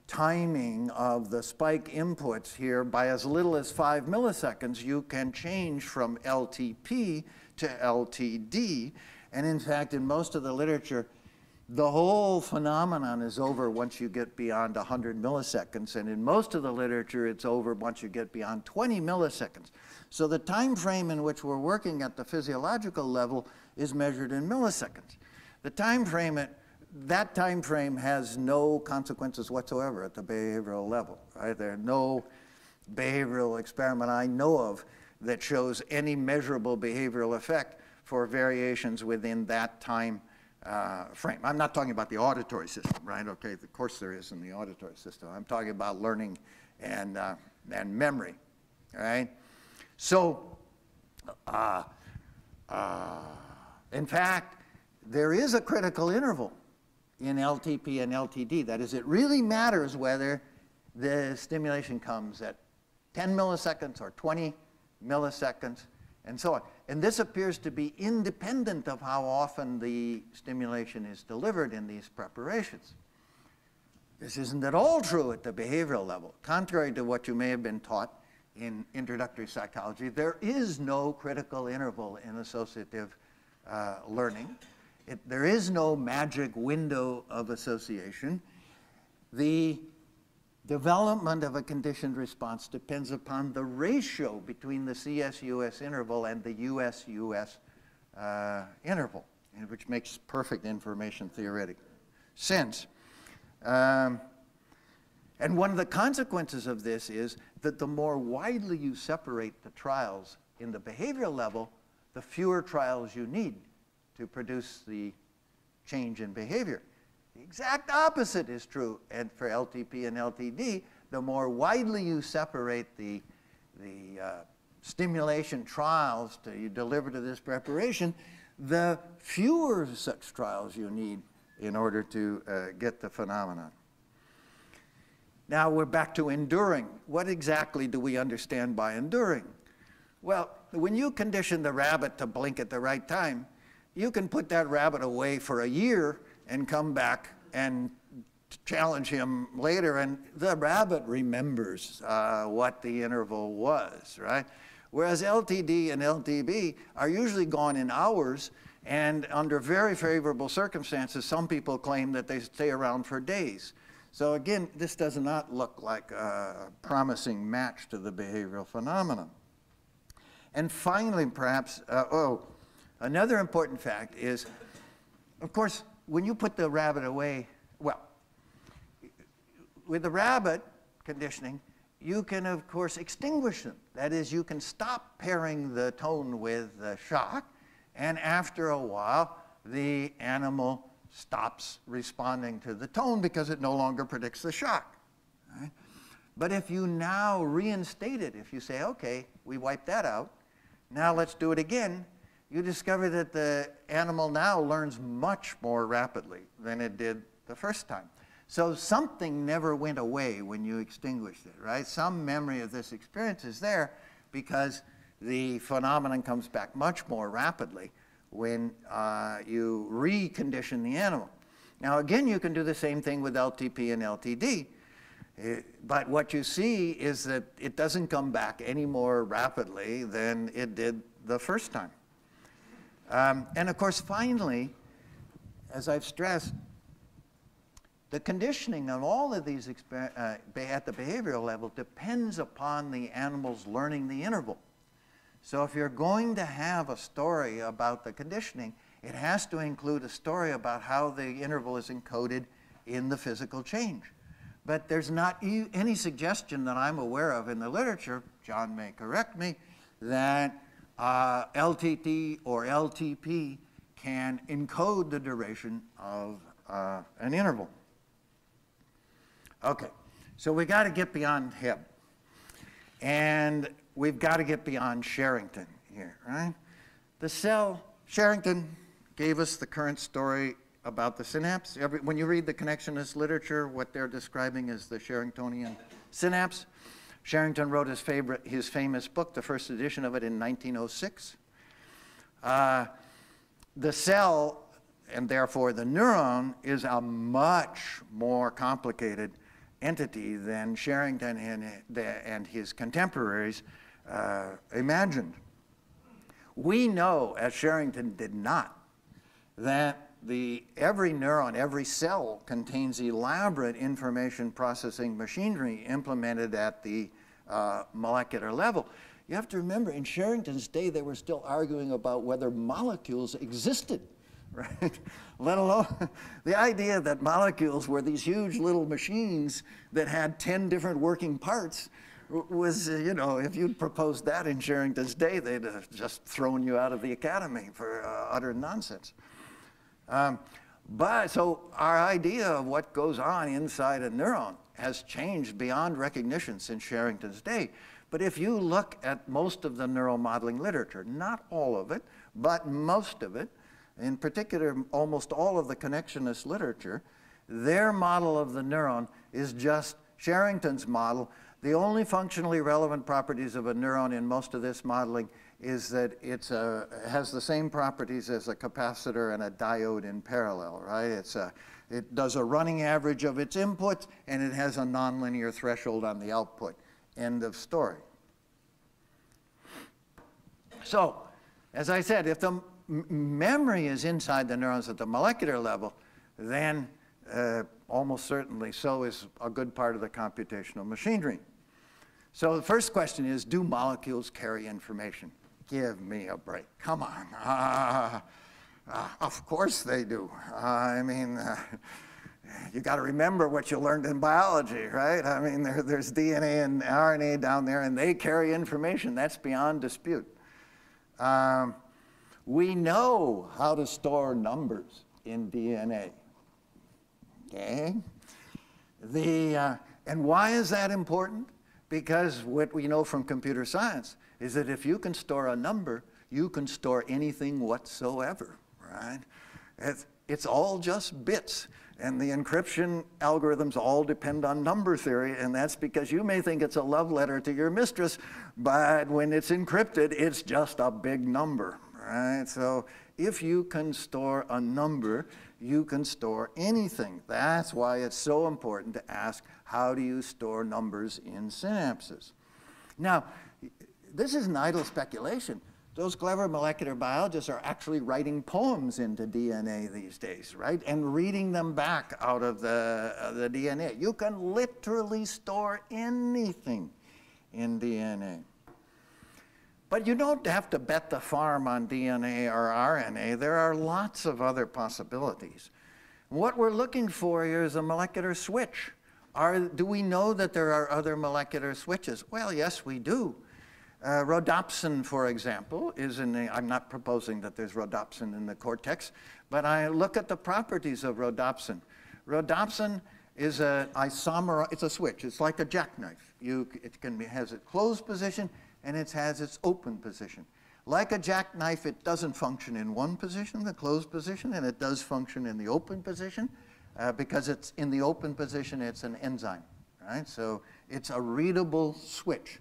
timing of the spike inputs here by as little as 5 milliseconds, you can change from LTP to LTD. And in fact, in most of the literature, the whole phenomenon is over once you get beyond 100 milliseconds. And in most of the literature, it's over once you get beyond 20 milliseconds. So the time frame in which we're working at the physiological level is measured in milliseconds. The time frame that time frame has no consequences whatsoever at the behavioral level, right? There are no behavioral experiment I know of that shows any measurable behavioral effect for variations within that time frame. I'm not talking about the auditory system, right? Okay, of course there is in the auditory system. I'm talking about learning and memory, all right? So, in fact, there is a critical interval in LTP and LTD. That is, it really matters whether the stimulation comes at 10 milliseconds or 20 milliseconds, and so on. And this appears to be independent of how often the stimulation is delivered in these preparations. This isn't at all true at the behavioral level. Contrary to what you may have been taught in introductory psychology, there is no critical interval in associative learning. There is no magic window of association. The development of a conditioned response depends upon the ratio between the CS-US interval and the US-US interval, which makes perfect information theoretic sense. And one of the consequences of this is that the more widely you separate the trials in the behavioral level, the fewer trials you need to produce the change in behavior. The exact opposite is true for LTP and LTD. The more widely you separate the stimulation trials you deliver to this preparation, the fewer such trials you need in order to get the phenomenon. Now we're back to enduring. What exactly do we understand by enduring? Well, when you condition the rabbit to blink at the right time, you can put that rabbit away for a year and come back and challenge him later, and the rabbit remembers what the interval was, right? Whereas LTD and LTB are usually gone in hours, and under very favorable circumstances, some people claim that they stay around for days. So again, this does not look like a promising match to the behavioral phenomenon. And finally, perhaps, another important fact is, of course, when you put the rabbit away, well, with the rabbit conditioning, you can, of course, extinguish them. That is, you can stop pairing the tone with the shock, and after a while, the animal stops responding to the tone because it no longer predicts the shock. Right? But if you now reinstate it, if you say, okay, we wiped that out, now let's do it again, you discover that the animal now learns much more rapidly than it did the first time. So something never went away when you extinguished it, right? Some memory of this experience is there because the phenomenon comes back much more rapidly when you recondition the animal. Now again, you can do the same thing with LTP and LTD, but what you see is that it doesn't come back any more rapidly than it did the first time. And of course, finally, as I've stressed, the conditioning of all of these at the behavioral level depends upon the animals learning the interval. So if you're going to have a story about the conditioning, it has to include a story about how the interval is encoded in the physical change. But there's not any suggestion that I'm aware of in the literature, John may correct me, that LTT or LTP can encode the duration of an interval. Okay, so we got to get beyond Hebb. And we've got to get beyond Sherrington here, right? The cell, Sherrington gave us the current story about the synapse. When you read the connectionist literature, what they're describing is the Sherringtonian synapse. Sherrington wrote his famous book, the first edition of it, in 1906. The cell, and therefore the neuron, is a much more complicated entity than Sherrington and his contemporaries imagined. We know, as Sherrington did not, that every neuron, every cell contains elaborate information processing machinery implemented at the molecular level. You have to remember, in Sherrington's day, they were still arguing about whether molecules existed, right? Let alone the idea that molecules were these huge little machines that had 10 different working parts was, you know, if you'd proposed that in Sherrington's day, they'd have just thrown you out of the academy for utter nonsense. So our idea of what goes on inside a neuron has changed beyond recognition since Sherrington's day. But if you look at most of the neuromodeling literature, not all of it, but most of it, in particular almost all of the connectionist literature, their model of the neuron is just Sherrington's model. The only functionally relevant properties of a neuron in most of this modeling is that it has the same properties as a capacitor and a diode in parallel, right? It does a running average of its inputs, and it has a nonlinear threshold on the output. End of story. So, as I said, if the memory is inside the neurons at the molecular level, then almost certainly so is a good part of the computational machinery. So the first question is, do molecules carry information? Give me a break. Come on. Of course they do. I mean, you got to remember what you learned in biology, right? I mean, there's DNA and RNA down there, and they carry information. That's beyond dispute. We know how to store numbers in DNA. Okay? And why is that important? Because what we know from computer science is that if you can store a number, you can store anything whatsoever, right? It's all just bits. And the encryption algorithms all depend on number theory, and that's because you may think it's a love letter to your mistress, but when it's encrypted, it's just a big number, right? So if you can store a number, you can store anything. That's why it's so important to ask, how do you store numbers in synapses? Now, this isn't idle speculation. Those clever molecular biologists are actually writing poems into DNA these days, right? And reading them back out of the DNA. You can literally store anything in DNA. But you don't have to bet the farm on DNA or RNA. There are lots of other possibilities. What we're looking for here is a molecular switch. Do we know that there are other molecular switches? Well, yes, we do. Rhodopsin, for example, is in the, I'm not proposing that there's rhodopsin in the cortex, but I look at the properties of rhodopsin. Rhodopsin is a isomer, it's a switch, it's like a jackknife. Has its closed position and it has its open position. Like a jackknife, it doesn't function in one position, the closed position, and it does function in the open position. Because it's in the open position, it's an enzyme, right? So it's a readable switch.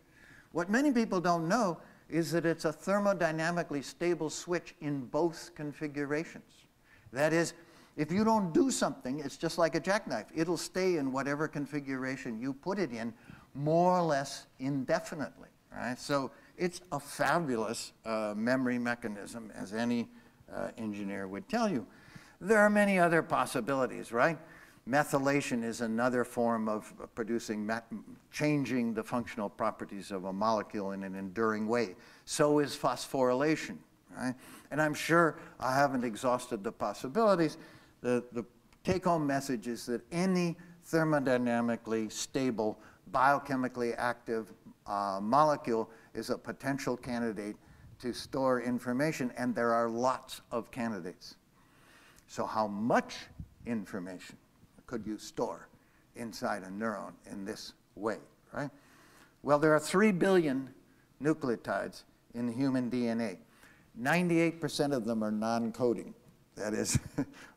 What many people don't know is that it's a thermodynamically stable switch in both configurations. That is, if you don't do something, it's just like a jackknife. It'll stay in whatever configuration you put it in, more or less indefinitely, right? So it's a fabulous memory mechanism, as any engineer would tell you. There are many other possibilities, right? Methylation is another form of producing, changing the functional properties of a molecule in an enduring way. So is phosphorylation, right? And I'm sure I haven't exhausted the possibilities. The take-home message is that any thermodynamically stable, biochemically active molecule is a potential candidate to store information, and there are lots of candidates. So how much information could you store inside a neuron in this way, right? Well, there are 3 billion nucleotides in human DNA. 98% of them are non-coding. That is,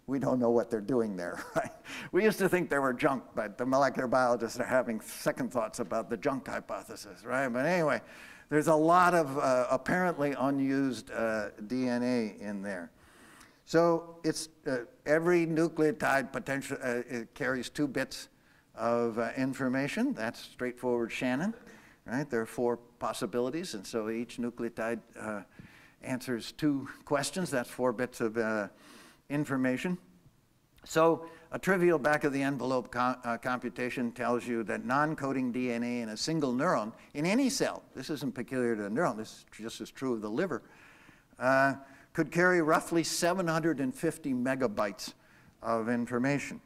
we don't know what they're doing there, right? We used to think they were junk, but the molecular biologists are having second thoughts about the junk hypothesis, right? But anyway, there's a lot of apparently unused DNA in there. So it's every nucleotide potential it carries 2 bits of information. That's straightforward Shannon, right? There are 4 possibilities, and so each nucleotide answers 2 questions. That's 4 bits of information. So a trivial back-of-the-envelope computation tells you that non-coding DNA in a single neuron, in any cell, this isn't peculiar to a neuron, this is just as true of the liver, could carry roughly 750 megabytes of information.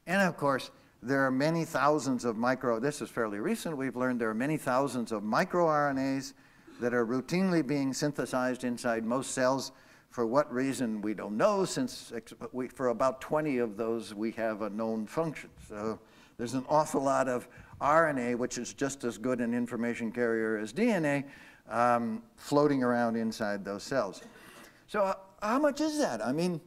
And of course, there are many thousands of this is fairly recent, we've learned there are many thousands of microRNAs that are routinely being synthesized inside most cells. For what reason, we don't know, since for about 20 of those, we have a known function. So there's an awful lot of RNA, which is just as good an information carrier as DNA, floating around inside those cells. So how much is that? I mean,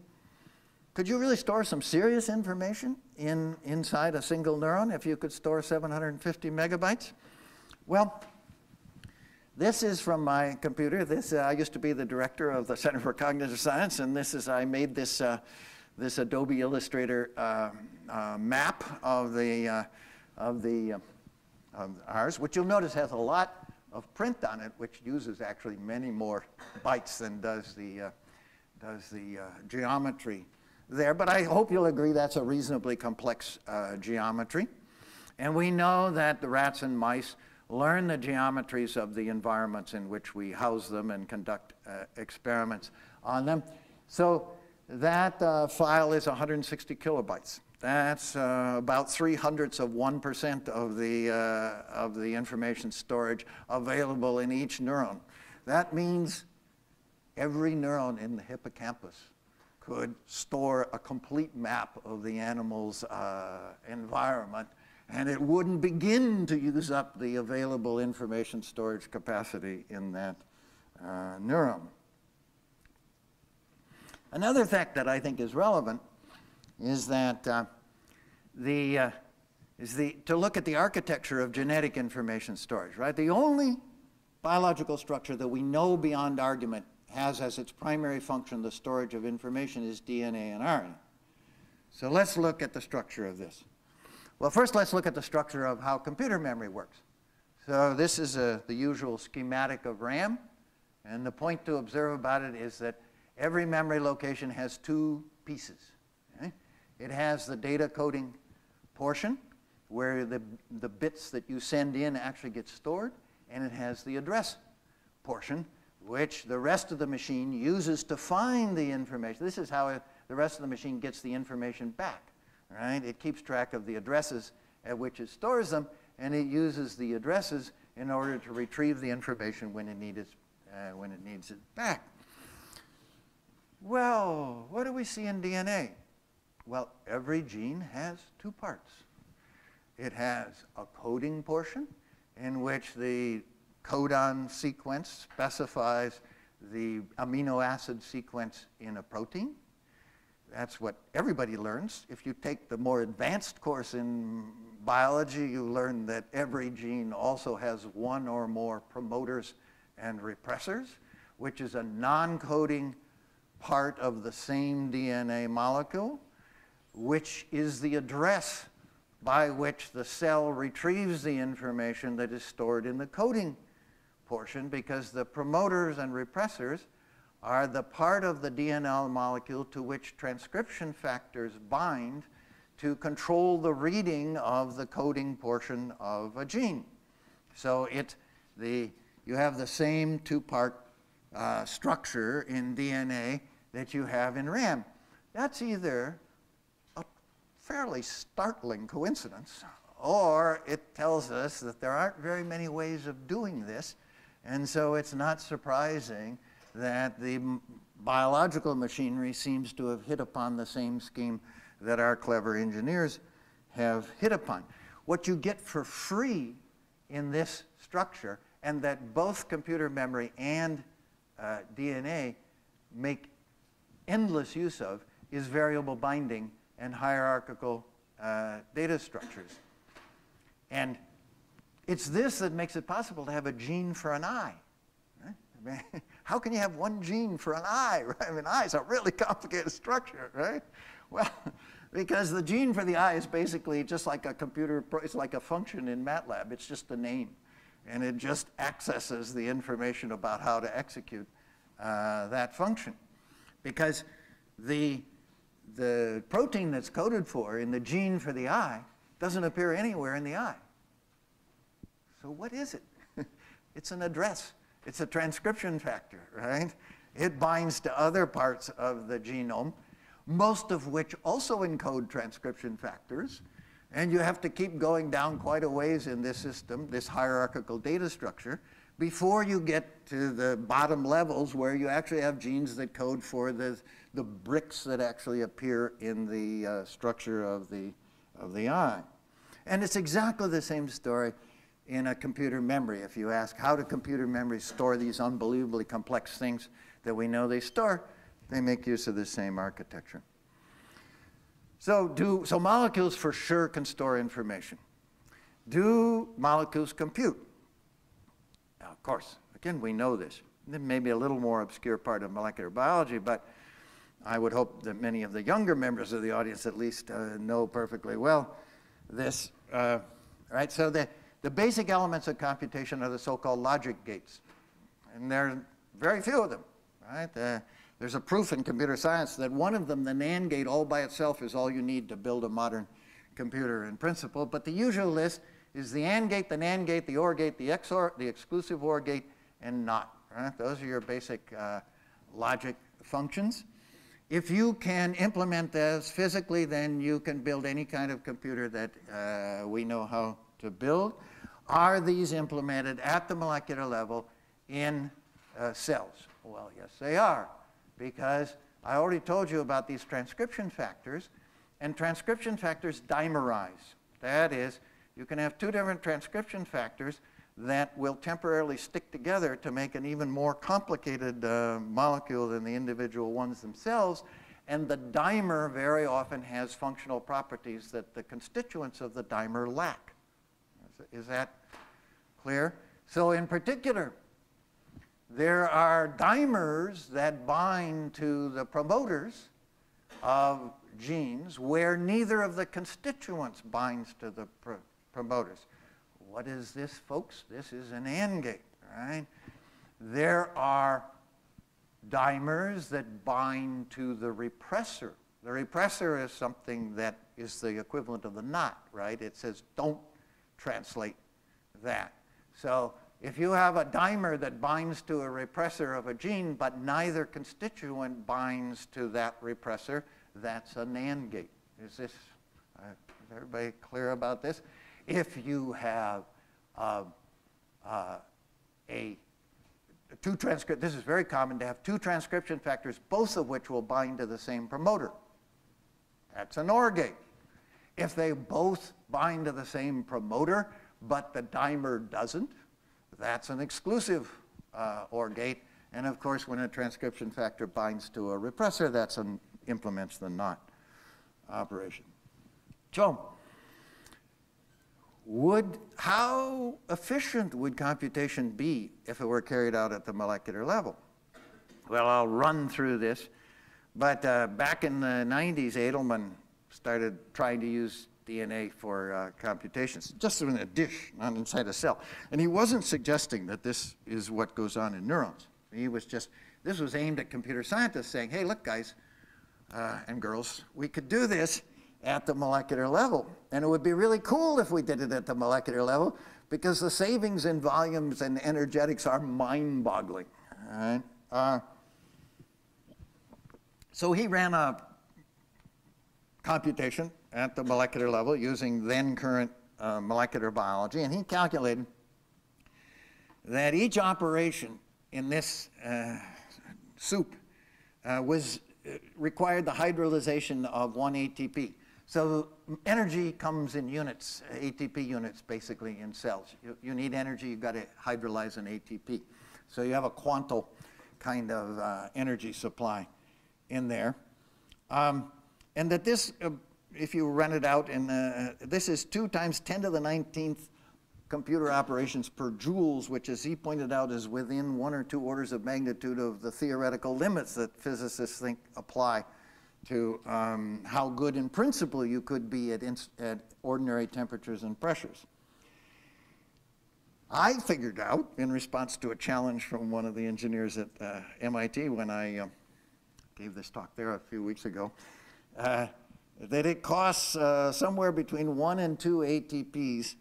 could you really store some serious information inside a single neuron if you could store 750 megabytes? Well, this is from my computer. I used to be the director of the Center for Cognitive Science, and I made this Adobe Illustrator map of ours, which you'll notice has a lot of print on it, which uses actually many more bytes than does the geometry there. But I hope you'll agree that's a reasonably complex geometry. And we know that the rats and mice learn the geometries of the environments in which we house them and conduct experiments on them. So that file is 160 kilobytes. That's about 0.03% of the information storage available in each neuron. That means every neuron in the hippocampus could store a complete map of the animal's environment, and it wouldn't begin to use up the available information storage capacity in that neuron. Another fact that I think is relevant is that to look at the architecture of genetic information storage, right? The only biological structure that we know beyond argument has as its primary function the storage of information is DNA and RNA. So let's look at the structure of this. Well, first let's look at the structure of how computer memory works. So this is the usual schematic of RAM, and the point to observe about it is that every memory location has 2 pieces. Okay? It has the data coding portion, where the bits that you send in actually get stored, and it has the address portion, which the rest of the machine uses to find the information. This is how the rest of the machine gets the information back, right? It keeps track of the addresses at which it stores them, and it uses the addresses in order to retrieve the information when it needs it back. Well, what do we see in DNA? Well, every gene has two parts. It has a coding portion in which the codon sequence specifies the amino acid sequence in a protein. That's what everybody learns. If you take the more advanced course in biology, you learn that every gene also has one or more promoters and repressors, which is a non-coding part of the same DNA molecule, which is the address by which the cell retrieves the information that is stored in the coding portion, because the promoters and repressors are the part of the DNA molecule to which transcription factors bind to control the reading of the coding portion of a gene. So you have the same two-part structure in DNA that you have in RAM. That's either a fairly startling coincidence, or it tells us that there aren't very many ways of doing this, and so it's not surprising that the biological machinery seems to have hit upon the same scheme that our clever engineers have hit upon. What you get for free in this structure, and that both computer memory and DNA make endless use of, is variable binding and hierarchical data structures. And it's this that makes it possible to have a gene for an eye. Right? I mean, how can you have one gene for an eye? Right? I mean, eye is a really complicated structure, right? Well, because the gene for the eye is basically just like a computer, it's like a function in MATLAB. It's just a name. And it just accesses the information about how to execute that function. Because the protein that's coded for in the gene for the eye doesn't appear anywhere in the eye. So what is it? It's an address. It's a transcription factor, right? It binds to other parts of the genome, most of which also encode transcription factors. And you have to keep going down quite a ways in this system, this hierarchical data structure, before you get to the bottom levels where you actually have genes that code for the bricks that actually appear in the structure of the eye. And it's exactly the same story in a computer memory. If you ask, how do computer memories store these unbelievably complex things that we know they store, they make use of the same architecture. So molecules for sure can store information. Do molecules compute? Now, of course, again, we know this. This may be a little more obscure part of molecular biology, but I would hope that many of the younger members of the audience at least know perfectly well this. Right? So the basic elements of computation are the so-called logic gates. And there are very few of them. Right? There's a proof in computer science that one of them, the NAND gate, all by itself is all you need to build a modern computer in principle. But the usual list is the AND gate, the NAND gate, the OR gate, the XOR, the exclusive OR gate, and NOT. Right? Those are your basic logic functions. If you can implement those physically, then you can build any kind of computer that we know how to build. Are these implemented at the molecular level in cells? Well, yes, they are, because I already told you about these transcription factors, and transcription factors dimerize. That is, you can have two different transcription factors that will temporarily stick together to make an even more complicated molecule than the individual ones themselves, and the dimer very often has functional properties that the constituents of the dimer lack. Is that clear? So in particular, there are dimers that bind to the promoters of genes where neither of the constituents binds to the promoters. What is this, folks? This is an AND gate, right? There are dimers that bind to the repressor. The repressor is something that is the equivalent of the NOT, right? It says don't translate that. So if you have a dimer that binds to a repressor of a gene, but neither constituent binds to that repressor, that's a NAND gate. Is everybody clear about this? If you have a this is very common to have two transcription factors, both of which will bind to the same promoter. That's an OR gate. If they both bind to the same promoter, but the dimer doesn't, that's an exclusive OR gate. And of course, when a transcription factor binds to a repressor, that implements the NOT operation. So, how efficient would computation be if it were carried out at the molecular level? Well, I'll run through this. But back in the 90s, Edelman started trying to use DNA for computations, just in a dish, not inside a cell. And he wasn't suggesting that this is what goes on in neurons. He was just, this was aimed at computer scientists saying, hey, look, guys and girls, we could do this at the molecular level. And it would be really cool if we did it at the molecular level, because the savings in volumes and energetics are mind-boggling. All right? So he ran a computation at the molecular level using then current molecular biology, and he calculated that each operation in this soup required the hydrolyzation of 1 ATP. So energy comes in units, ATP units basically in cells. You need energy, you've got to hydrolyze an ATP. So you have a quantal kind of energy supply in there. And that this, if you run it out, this is 2 times 10 to the 19th computer operations per joules, which, as he pointed out, is within 1 or 2 orders of magnitude of the theoretical limits that physicists think apply to how good in principle you could be at ordinary temperatures and pressures. I figured out, in response to a challenge from one of the engineers at MIT when I gave this talk there a few weeks ago, that it costs somewhere between 1 and 2 ATPs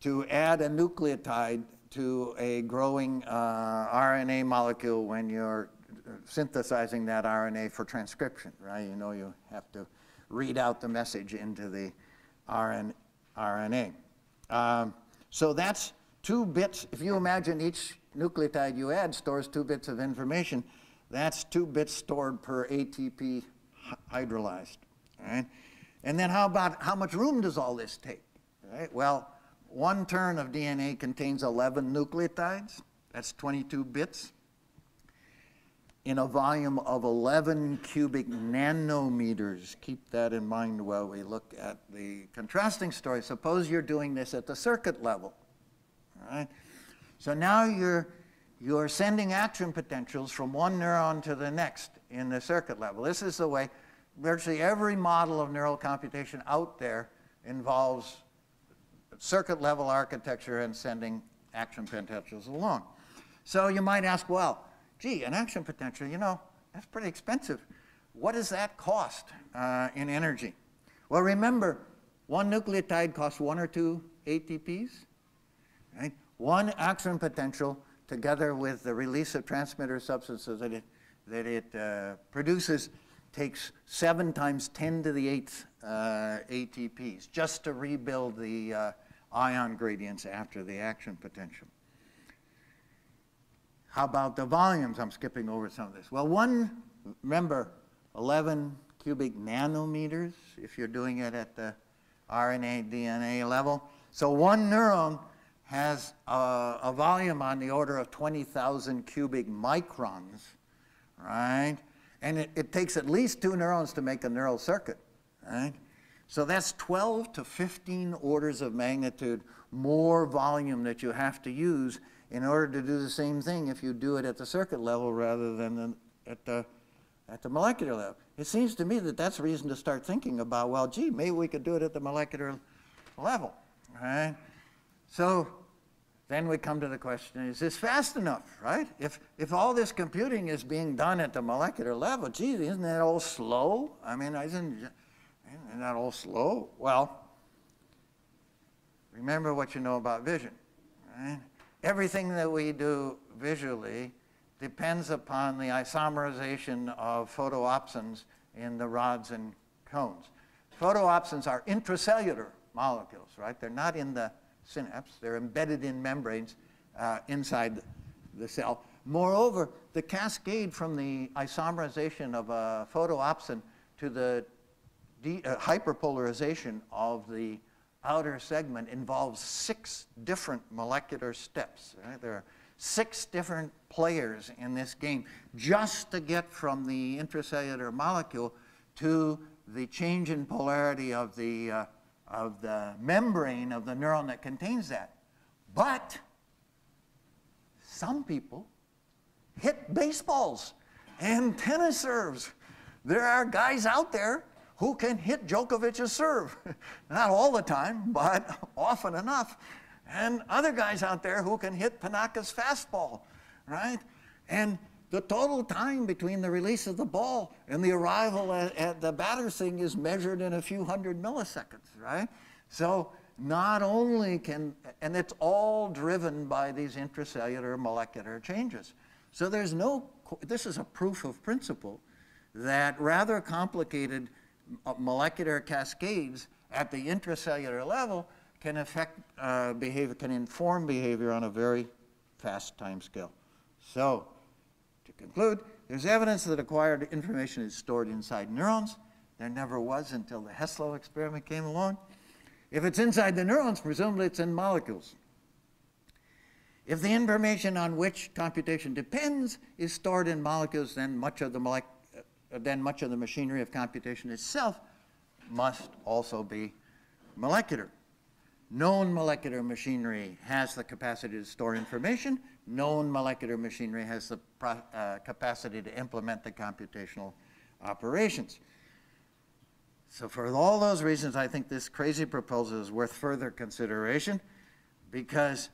to add a nucleotide to a growing RNA molecule when you're synthesizing that RNA for transcription, right? You know, you have to read out the message into the RNA. So that's 2 bits. If you imagine each nucleotide you add stores 2 bits of information, that's 2 bits stored per ATP hydrolyzed, all right? And then how much room does all this take, right? Well, 1 turn of DNA contains 11 nucleotides. That's 22 bits in a volume of 11 cubic nanometers. Keep that in mind while we look at the contrasting story. Suppose you're doing this at the circuit level, all right? So now you're sending action potentials from one neuron to the next in the circuit level. This is the way virtually every model of neural computation out there involves circuit level architecture and sending action potentials along. So you might ask, well, gee, an action potential, you know, that's pretty expensive. What does that cost in energy? Well, remember, 1 nucleotide costs 1 or 2 ATPs, right? 1 action potential together with the release of transmitter substances that it produces takes 7 times 10 to the 8th ATPs just to rebuild the ion gradients after the action potential. How about the volumes? I'm skipping over some of this. Well, remember, 11 cubic nanometers if you're doing it at the RNA, DNA level. So 1 neuron has a volume on the order of 20,000 cubic microns, right? And it takes at least 2 neurons to make a neural circuit, right? So that's 12 to 15 orders of magnitude more volume that you have to use in order to do the same thing if you do it at the circuit level rather than at the molecular level. It seems to me that that's reason to start thinking about, well, gee, maybe we could do it at the molecular level, right? So then we come to the question, is this fast enough, right? If all this computing is being done at the molecular level, gee, isn't that all slow? I mean, isn't that all slow? Well, remember what you know about vision, right? Everything that we do visually depends upon the isomerization of photoopsins in the rods and cones. Photoopsins are intracellular molecules, right? They're not in the synapse. They're embedded in membranes inside the cell. Moreover, the cascade from the isomerization of a photoopsin to the hyperpolarization of the outer segment involves 6 different molecular steps. Right? There are 6 different players in this game just to get from the intracellular molecule to the change in polarity of the membrane of the neuron that contains that. But some people hit baseballs and tennis serves. There are guys out there who can hit Djokovic's serve. Not all the time, but often enough. And other guys out there who can hit Tanaka's fastball, right? And the total time between the release of the ball and the arrival at the batter's thing is measured in a few hundred milliseconds, right? So not only can, and it's all driven by these intracellular molecular changes. So there's no, this is a proof of principle that rather complicated molecular cascades at the intracellular level can affect behavior, can inform behavior on a very fast time scale. So, to conclude, there's evidence that acquired information is stored inside neurons. There never was until the Hesslow experiment came along. If it's inside the neurons, presumably it's in molecules. If the information on which computation depends is stored in molecules, then much of the machinery of computation itself must also be molecular. Known molecular machinery has the capacity to store information. Known molecular machinery has the capacity to implement the computational operations. So for all those reasons, I think this crazy proposal is worth further consideration because,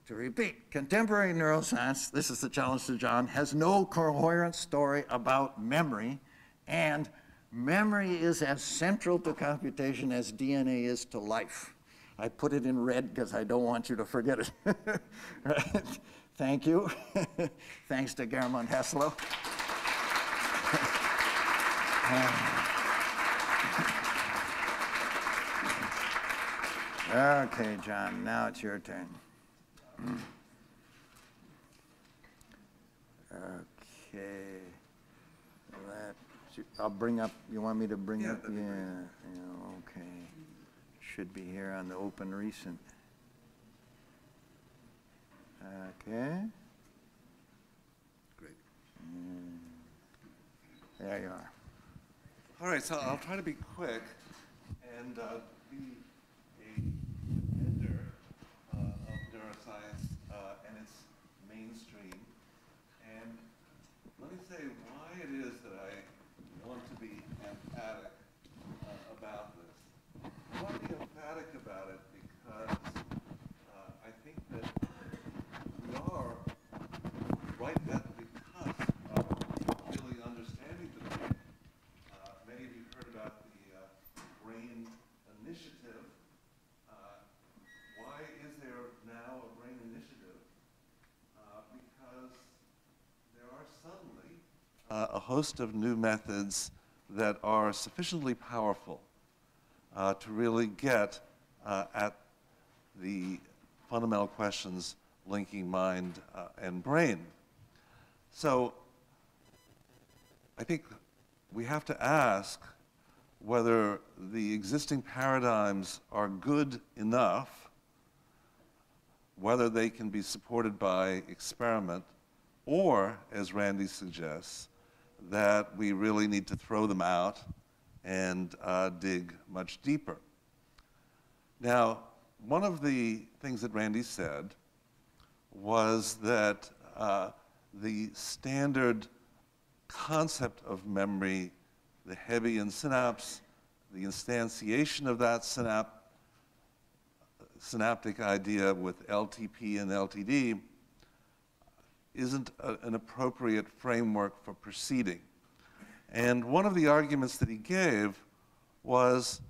to repeat, contemporary neuroscience, this is the challenge to John, has no coherent story about memory, and memory is as central to computation as DNA is to life. I put it in red because I don't want you to forget it. Right? Thank you. Thanks to Germund Hesslow. Okay, John, now it's your turn. Okay. I'll bring up, you want me to bring up? Yeah, okay. Should be here on the open recent. Okay. Great. There you are. All right, so I'll try to be quick and be a defender of neuroscience and its mainstream. And let me say why it is that I want to be emphatic about this. I want to be emphatic about it because I think that we are right at the cusp of really understanding the brain. Many of you heard about the brain initiative. Why is there now a brain initiative? Because there are suddenly a host of new methods that are sufficiently powerful to really get at the fundamental questions linking mind and brain. So I think we have to ask whether the existing paradigms are good enough, whether they can be supported by experiment, or, as Randy suggests, that we really need to throw them out and dig much deeper. Now, one of the things that Randy said was that the standard concept of memory, the Hebbian synapse, the instantiation of that synaptic idea with LTP and LTD isn't an appropriate framework for proceeding. And one of the arguments that he gave was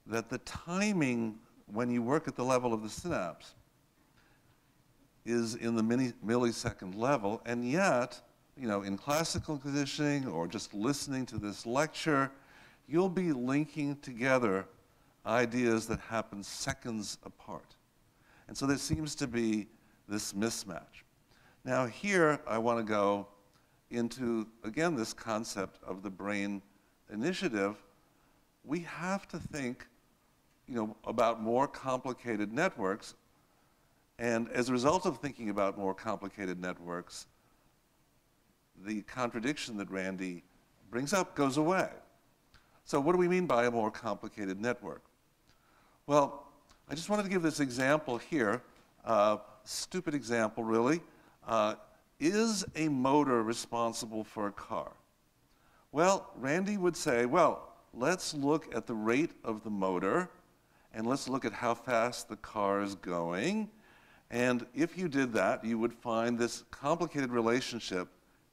that the timing when you work at the level of the synapse is in the millisecond level, and yet, you know, in classical conditioning or just listening to this lecture, you'll be linking together ideas that happen seconds apart. And so there seems to be this mismatch. Now here I want to go into, again, this concept of the brain initiative. We have to think, about more complicated networks, and as a result of thinking about more complicated networks, the contradiction that Randy brings up goes away. So what do we mean by a more complicated network? Well, I just wanted to give this example here, stupid example really. Is a motor responsible for a car? Well, Randy would say, well, let's look at the rate of the motor, and let's look at how fast the car is going. And if you did that, you would find this complicated relationship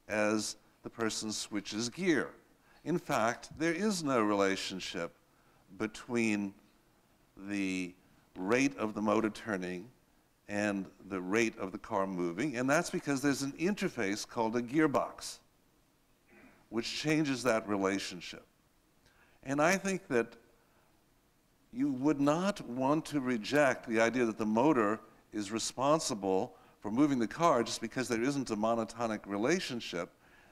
as the person switches gear. In fact, there is no relationship between the rate of the motor turning and the rate of the car moving, and that's because there's an interface called a gearbox, which changes that relationship. And I think that you would not want to reject the idea that the motor is responsible for moving the car just because there isn't a monotonic relationship,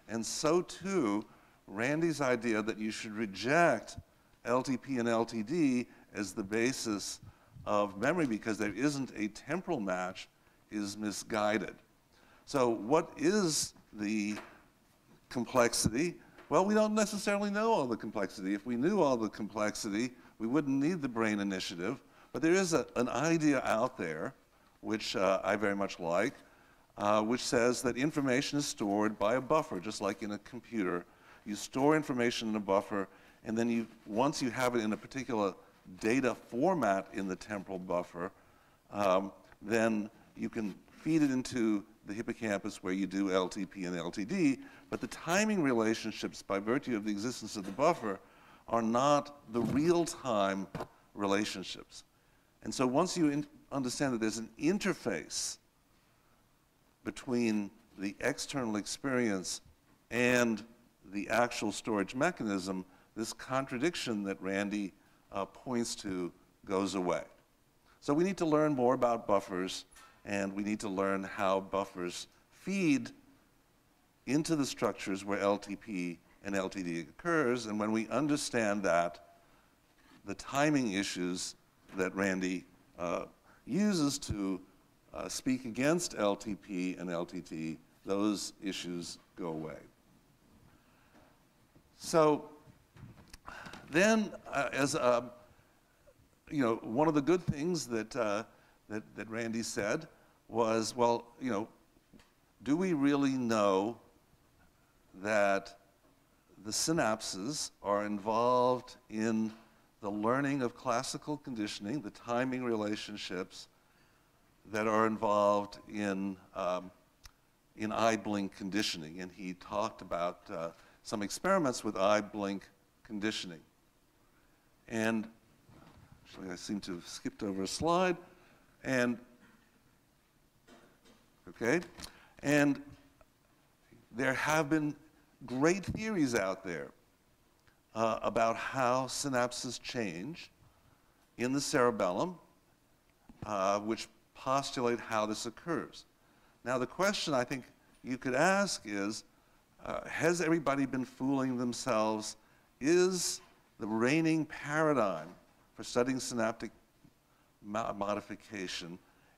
and so too, Randy's idea that you should reject LTP and LTD as the basis of memory because there isn't a temporal match is misguided. So what is the complexity? Well, we don't necessarily know all the complexity. If we knew all the complexity, we wouldn't need the brain initiative. But there is an idea out there, which I very much like, which says that information is stored by a buffer, just like in a computer. You store information in a buffer, and then once you have it in a particular data format in the temporal buffer, then you can feed it into the hippocampus where you do LTP and LTD, but the timing relationships by virtue of the existence of the buffer are not the real-time relationships. And so once you understand that there's an interface between the external experience and the actual storage mechanism, this contradiction that Randy points to goes away. So we need to learn more about buffers, and we need to learn how buffers feed into the structures where LTP and LTD occurs, and when we understand that, the timing issues that Randy uses to speak against LTP and LTD, those issues go away. So then, one of the good things that Randy said was, well, do we really know that the synapses are involved in the learning of classical conditioning, the timing relationships that are involved in eye blink conditioning? And he talked about some experiments with eye blink conditioning. And actually, I seem to have skipped over a slide. And there have been great theories out there about how synapses change in the cerebellum, which postulate how this occurs. Now, the question I think you could ask is, has everybody been fooling themselves? Is the reigning paradigm for studying synaptic modification,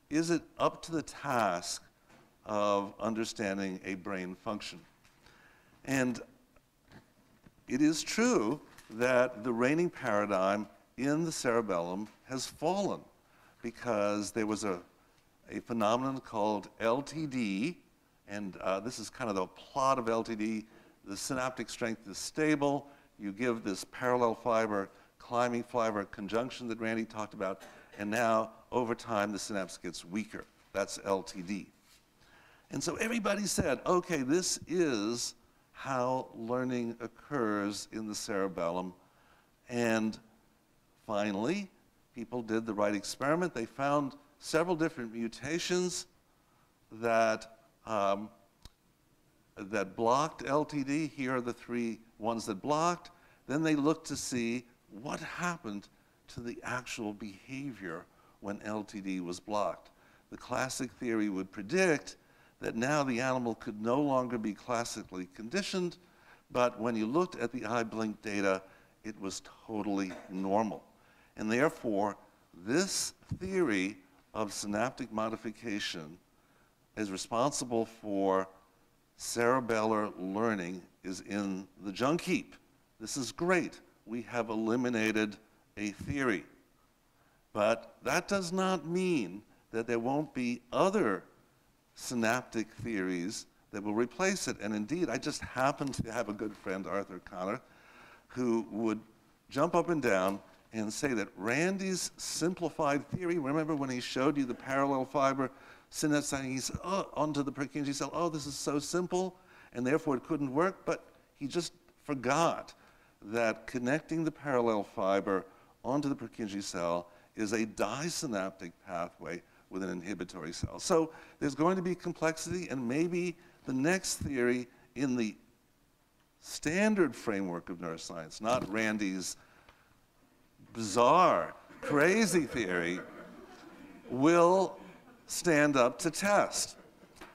is it up to the task of understanding a brain function? And it is true that the reigning paradigm in the cerebellum has fallen because there was a phenomenon called LTD, and this is kind of the plot of LTD. The synaptic strength is stable. You give this parallel fiber, climbing fiber conjunction that Randy talked about, and now, over time, the synapse gets weaker. That's LTD. And so everybody said, okay, this is how learning occurs in the cerebellum. And finally, people did the right experiment. They found several different mutations that blocked LTD. Here are the three ones that blocked. Then they looked to see what happened to the actual behavior when LTD was blocked. the classic theory would predict that now the animal could no longer be classically conditioned, but when you looked at the eye blink data, it was totally normal. And therefore, this theory of synaptic modification is responsible for cerebellar learning is in the junk heap. This is great. We have eliminated a theory. But that does not mean that there won't be other synaptic theories that will replace it. And indeed, I just happen to have a good friend, Arthur Connor, who would jump up and down and say that Randy's simplified theory, remember when he showed you the parallel fiber synapse, he said, oh, onto the Purkinje cell, oh, this is so simple, and therefore it couldn't work, but he just forgot that connecting the parallel fiber onto the Purkinje cell is a disynaptic pathway with an inhibitory cell. So there's going to be complexity, and maybe the next theory in the standard framework of neuroscience, not Randy's bizarre, crazy theory, will stand up to test.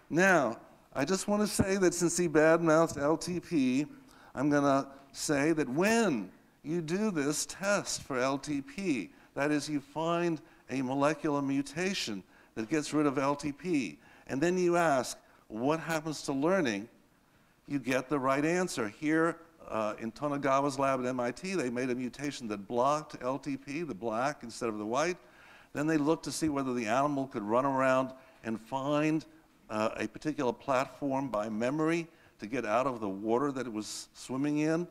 Now, I just want to say that since he badmouthed LTP, I'm going to say that when you do this test for LTP, that is, you find a molecular mutation that gets rid of LTP, and then you ask, what happens to learning? You get the right answer. Here in Tonegawa's lab at MIT, they made a mutation that blocked LTP, the black instead of the white. Then they looked to see whether the animal could run around and find a particular platform by memory to get out of the water that it was swimming in.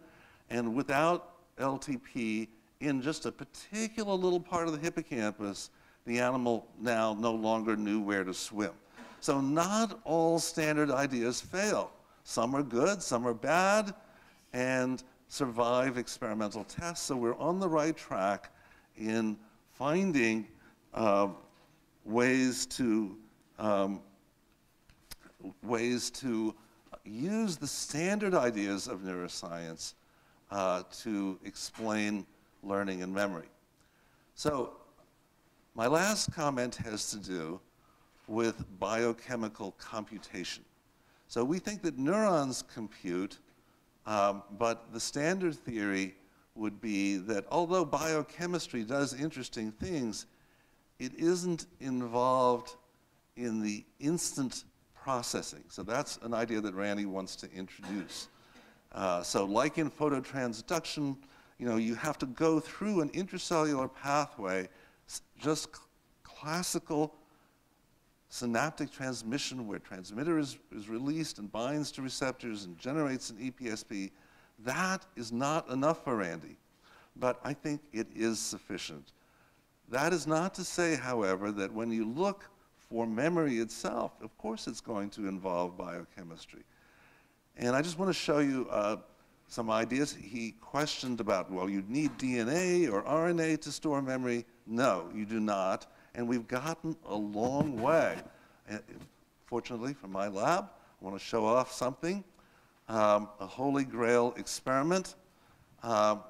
And without LTP, in just a particular little part of the hippocampus, the animal now no longer knew where to swim. So not all standard ideas fail. Some are good, some are bad, and survive experimental tests. So we're on the right track in finding ways to use the standard ideas of neuroscience to explain learning and memory. So my last comment has to do with biochemical computation. So we think that neurons compute, but the standard theory would be that although biochemistry does interesting things, it isn't involved in the instant processing. So that's an idea that Randy wants to introduce. So like in phototransduction, you have to go through an intracellular pathway, just classical synaptic transmission where transmitter is released and binds to receptors and generates an EPSP. That is not enough for Randy, but I think it is sufficient. That is not to say, however, that when you look for memory itself, of course it's going to involve biochemistry. And I just want to show you some ideas. He questioned about, well, you need DNA or RNA to store memory. No, you do not. And we've gotten a long way. And fortunately for my lab, I want to show off something, a holy grail experiment,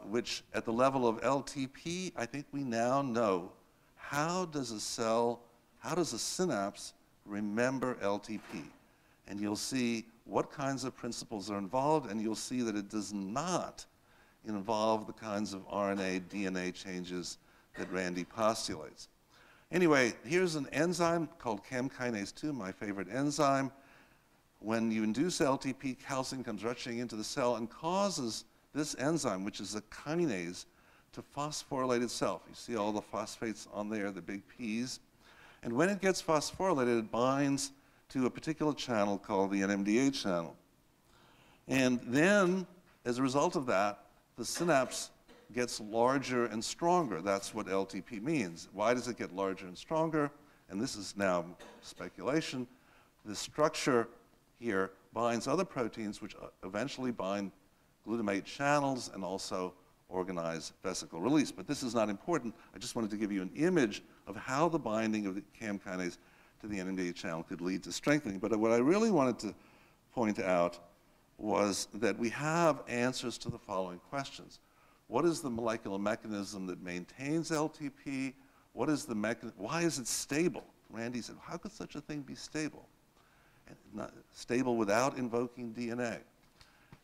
which at the level of LTP, I think we now know how does a synapse remember LTP? And you'll see what kinds of principles are involved, and you'll see that it does not involve the kinds of RNA, DNA changes that Randy postulates. Anyway, here's an enzyme called CAM kinase 2, my favorite enzyme. When you induce LTP, calcium comes rushing into the cell and causes this enzyme, which is a kinase, to phosphorylate itself. You see all the phosphates on there, the big P's. And when it gets phosphorylated, it binds to a particular channel called the NMDA channel. And then, as a result of that, the synapse gets larger and stronger. That's what LTP means. Why does it get larger and stronger? And this is now speculation. The structure here binds other proteins which eventually bind glutamate channels and also organize vesicle release. But this is not important. I just wanted to give you an image of how the binding of the CAM kinase to the NMDA channel could lead to strengthening. But what I really wanted to point out was that we have answers to the following questions. What is the molecular mechanism that maintains LTP? Why is it stable? Randy said, how could such a thing be stable? And not stable without invoking DNA.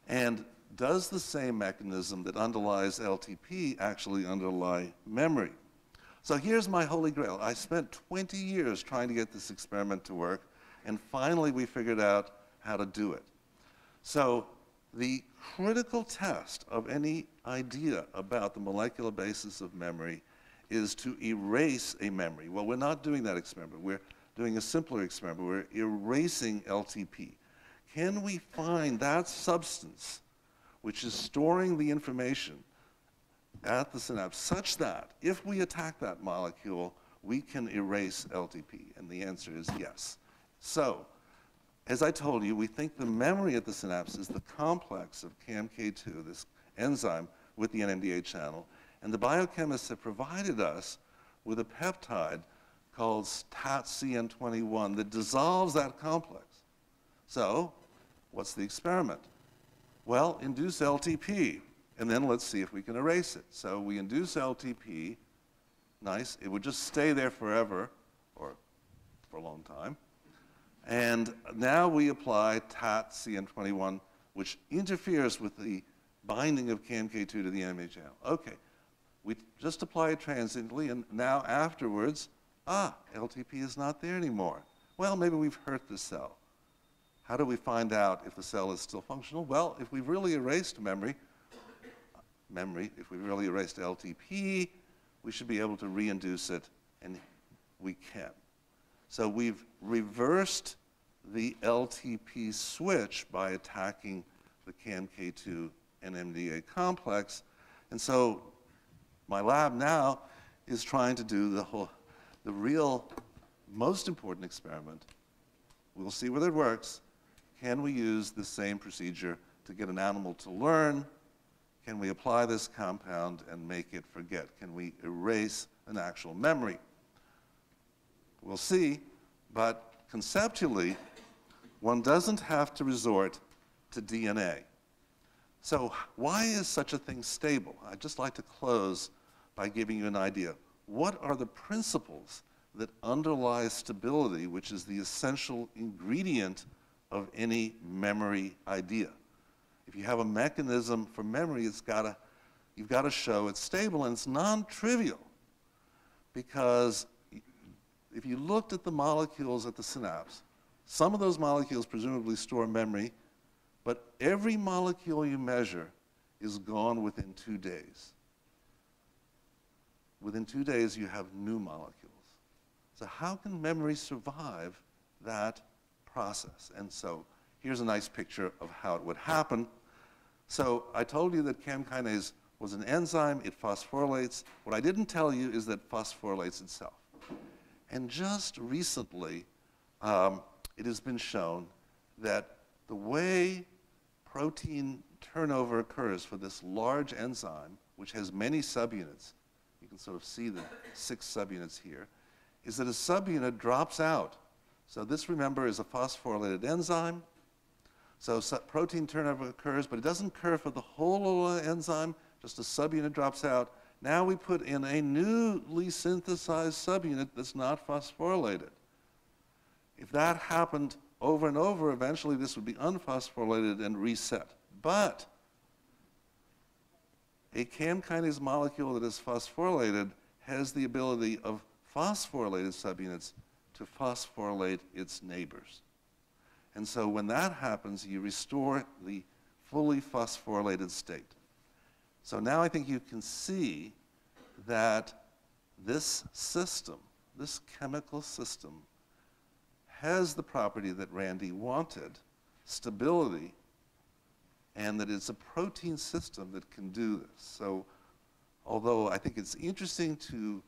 And does the same mechanism that underlies LTP actually underlie memory? So here's my holy grail. I spent 20 years trying to get this experiment to work, and finally we figured out how to do it. So the critical test of any idea about the molecular basis of memory is to erase a memory. Well, we're not doing that experiment. We're doing a simpler experiment. We're erasing LTP. Can we find that substance which is storing the information at the synapse such that if we attack that molecule, we can erase LTP? And the answer is yes. So, as I told you, we think the memory at the synapse is the complex of CAMK2, this enzyme, with the NMDA channel. And the biochemists have provided us with a peptide called TAT-CN21 that dissolves that complex. So, what's the experiment? Well, induce LTP, and then let's see if we can erase it. So we induce LTP, nice, it would just stay there forever, or for a long time. And now we apply TAT-CN21, which interferes with the binding of CAMK2 to the NMDA channel. Okay, we just apply it transiently, and now afterwards, LTP is not there anymore. Well, maybe we've hurt the cell. How do we find out if the cell is still functional? Well, if we've really erased if we've really erased LTP, we should be able to reinduce it, and we can. So we've reversed the LTP switch by attacking the CAMK2 NMDA complex. And so my lab now is trying to do the real most important experiment. We'll see whether it works. Can we use the same procedure to get an animal to learn? Can we apply this compound and make it forget? Can we erase an actual memory? We'll see, but conceptually, one doesn't have to resort to DNA. So why is such a thing stable? I'd just like to close by giving you an idea. What are the principles that underlie stability, which is the essential ingredient of any memory idea? If you have a mechanism for memory, you've got to show it's stable, and it's non-trivial, because if you looked at the molecules at the synapse, some of those molecules presumably store memory, but every molecule you measure is gone within 2 days. Within 2 days, you have new molecules. So how can memory survive that process? And so here's a nice picture of how it would happen. So I told you that CAM kinase was an enzyme. It phosphorylates. What I didn't tell you is that it phosphorylates itself. And just recently, it has been shown that the way protein turnover occurs for this large enzyme, which has many subunits, you can sort of see the 6 subunits here, is that a subunit drops out. So this, remember, is a phosphorylated enzyme. So protein turnover occurs, but it doesn't occur for the whole enzyme, just a subunit drops out. Now we put in a newly synthesized subunit that's not phosphorylated. If that happened over and over, eventually this would be unphosphorylated and reset. But a CAM kinase molecule that is phosphorylated has the ability of phosphorylated subunits to phosphorylate its neighbors. And so when that happens, you restore the fully phosphorylated state. So now I think you can see that this system, this chemical system, has the property that Randy wanted, stability, and that it's a protein system that can do this. So although I think it's interesting to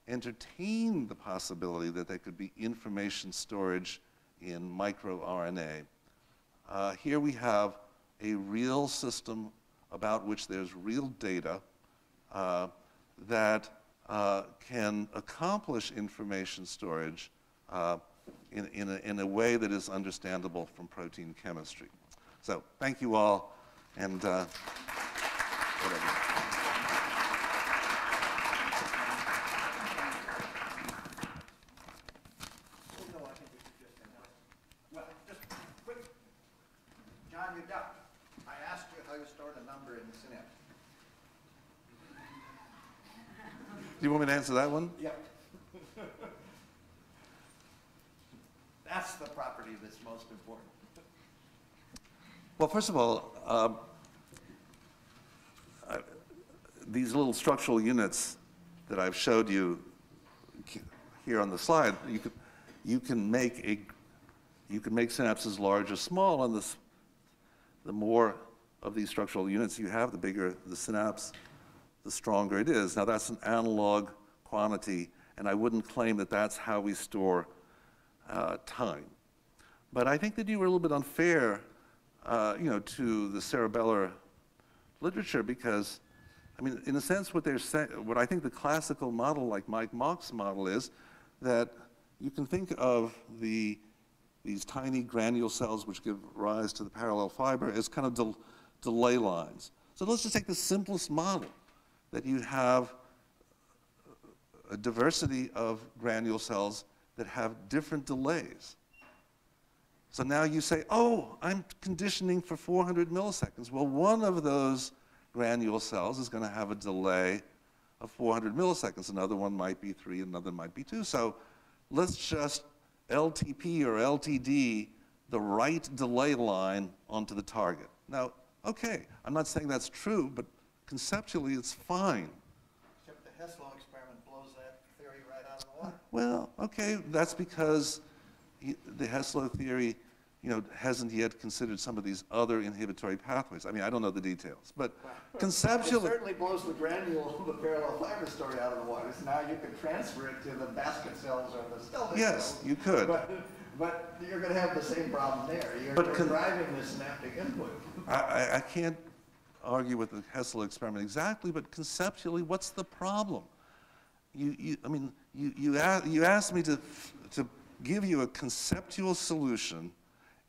entertain the possibility that there could be information storage in microRNA, here we have a real system about which there's real data that can accomplish information storage in a way that is understandable from protein chemistry. So thank you all, and whatever. stored a number in the synapse? Do you want me to answer that one? Yep. That's the property that's most important. Well, first of all, these little structural units that I've showed you here on the slide, you can make synapses large or small, and the more of these structural units you have, the bigger the synapse, the stronger it is. Now that's an analog quantity, and I wouldn't claim that that's how we store time. But I think that you were a little bit unfair, to the cerebellar literature, because, I mean, in a sense, what I think the classical model, like Mike Mauch's model, is that you can think of these tiny granule cells which give rise to the parallel fiber as kind of delay lines. So let's just take the simplest model, that you have a diversity of granule cells that have different delays. So now you say, oh, I'm conditioning for 400 milliseconds. Well, one of those granule cells is going to have a delay of 400 milliseconds. Another one might be 3, another might be 2. So let's just LTP or LTD the right delay line onto the target. Now, okay, I'm not saying that's true, but conceptually it's fine. Except the Hesslow experiment blows that theory right out of the water. Well, okay, that's because the Hesslow theory, hasn't yet considered some of these other inhibitory pathways. I mean, I don't know the details, but conceptually... It certainly blows the granule, the parallel fiber story out of the water. So now you can transfer it to the basket cells or the stellate cells. Yes, you could. But you're going to have the same problem there. You're driving the synaptic input. I can't argue with the Hesslow experiment exactly, but conceptually, what's the problem? You asked me to give you a conceptual solution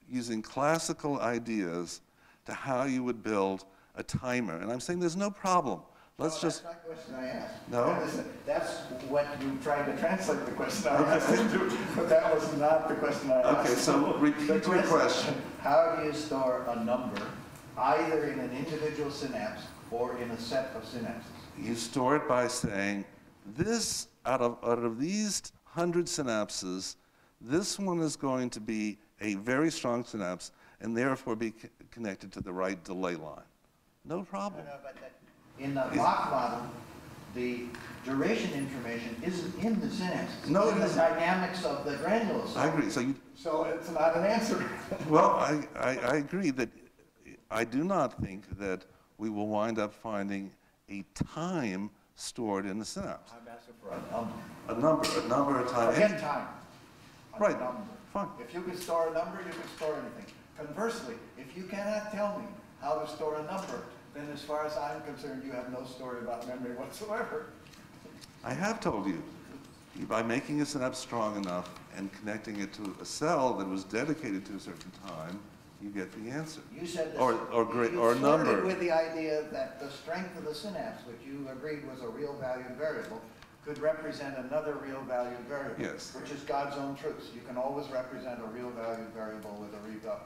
using classical ideas to how you would build a timer. And I'm saying there's no problem. That's not the question I asked. No? That's what you tried to translate the question I asked into, but that was not the question I asked. Okay, so repeat your question. How do you store a number either in an individual synapse or in a set of synapses? You store it by saying, this, out of these 100 synapses, this one is going to be a very strong synapse and therefore be connected to the right delay line. No problem. No, but in the Mach model, the duration information isn't in the synapses. No, it's in the dynamics of the granules. I agree. So it's not an answer. Well, I agree that I do not think that we will wind up finding a time stored in the synapse. I'm asking for a number. A number of time. Forget time. Right. Number. Fine. If you can store a number, you can store anything. Conversely, if you cannot tell me how to store a number, then as far as I'm concerned, you have no story about memory whatsoever. I have told you, by making a synapse strong enough and connecting it to a cell that was dedicated to a certain time, you get the answer. You said this, or a number. With the idea that the strength of the synapse, which you agreed was a real valued variable, could represent another real valued variable, yes, which is God's own truth. You can always represent a real valued variable with a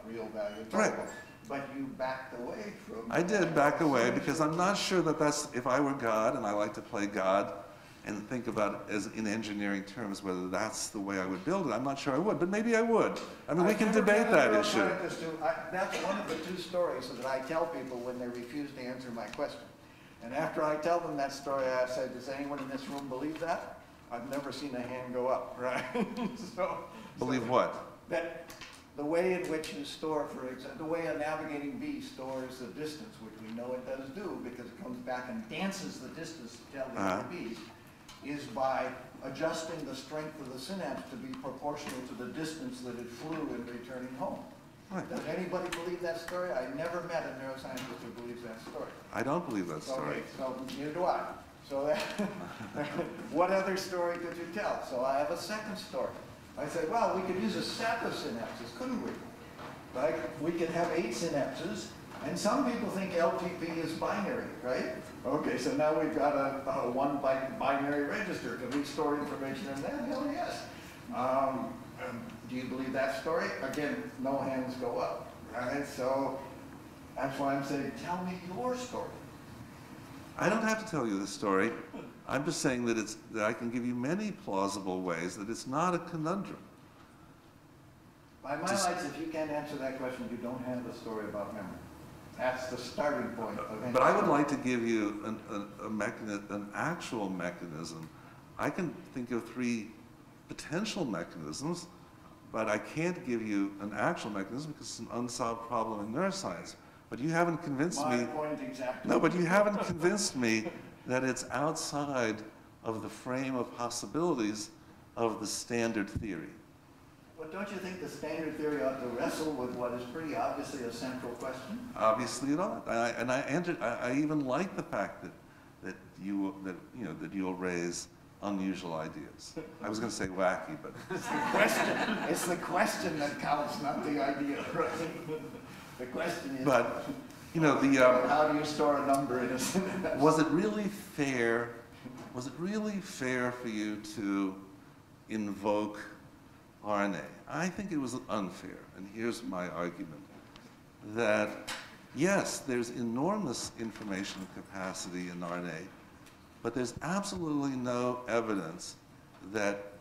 real valued variable. Right. But you backed away from... I did back away because I'm not sure that that's, if I were God, and I like to play God and think about it as in engineering terms, whether that's the way I would build it. I'm not sure I would, but maybe I would. I mean, we can debate that issue. That's one of the two stories that I tell people when they refuse to answer my question. And after I tell them that story, I say, does anyone in this room believe that? I've never seen a hand go up, right? Believe what? That the way in which you store, for example, the way a navigating bee stores the distance, which we know it does do because it comes back and dances the distance to tell the other bees, is by adjusting the strength of the synapse to be proportional to the distance that it flew in returning home. Right. Does anybody believe that story? I never met a neuroscientist who believes that story. I don't believe that story. Okay, so neither do I. So what other story could you tell? So I have a second story. I say, well, we could use a set of synapses, couldn't we? Like, we could have 8 synapses, and some people think LTP is binary, right? Okay, so now we've got a one binary register. Can we store information in that? Hell yes. Do you believe that story? Again, no hands go up, right? So That's why I'm saying, tell me your story. I don't have to tell you the story. I'm just saying that that I can give you many plausible ways that it's not a conundrum. By my lights, if you can't answer that question, you don't have a story about memory. That's the starting point of any But I would story. like to give you an actual mechanism. I can think of 3 potential mechanisms, but I can't give you an actual mechanism because it's an unsolved problem in neuroscience. But you haven't convinced My me. point exactly. No, but you haven't convinced me that it's outside of the frame of possibilities of the standard theory. But don't you think the standard theory ought to wrestle with what is pretty obviously a central question? Obviously, it ought. I even like the fact that you'll raise unusual ideas. I was going to say wacky, but It's the question that counts, not the idea, right? The question is, but you know how do you store a number in a synapse? was it really fair? Was it really fair for you to invoke RNA? I think it was unfair, and here's my argument: that yes, there's enormous information capacity in RNA, but there's absolutely no evidence that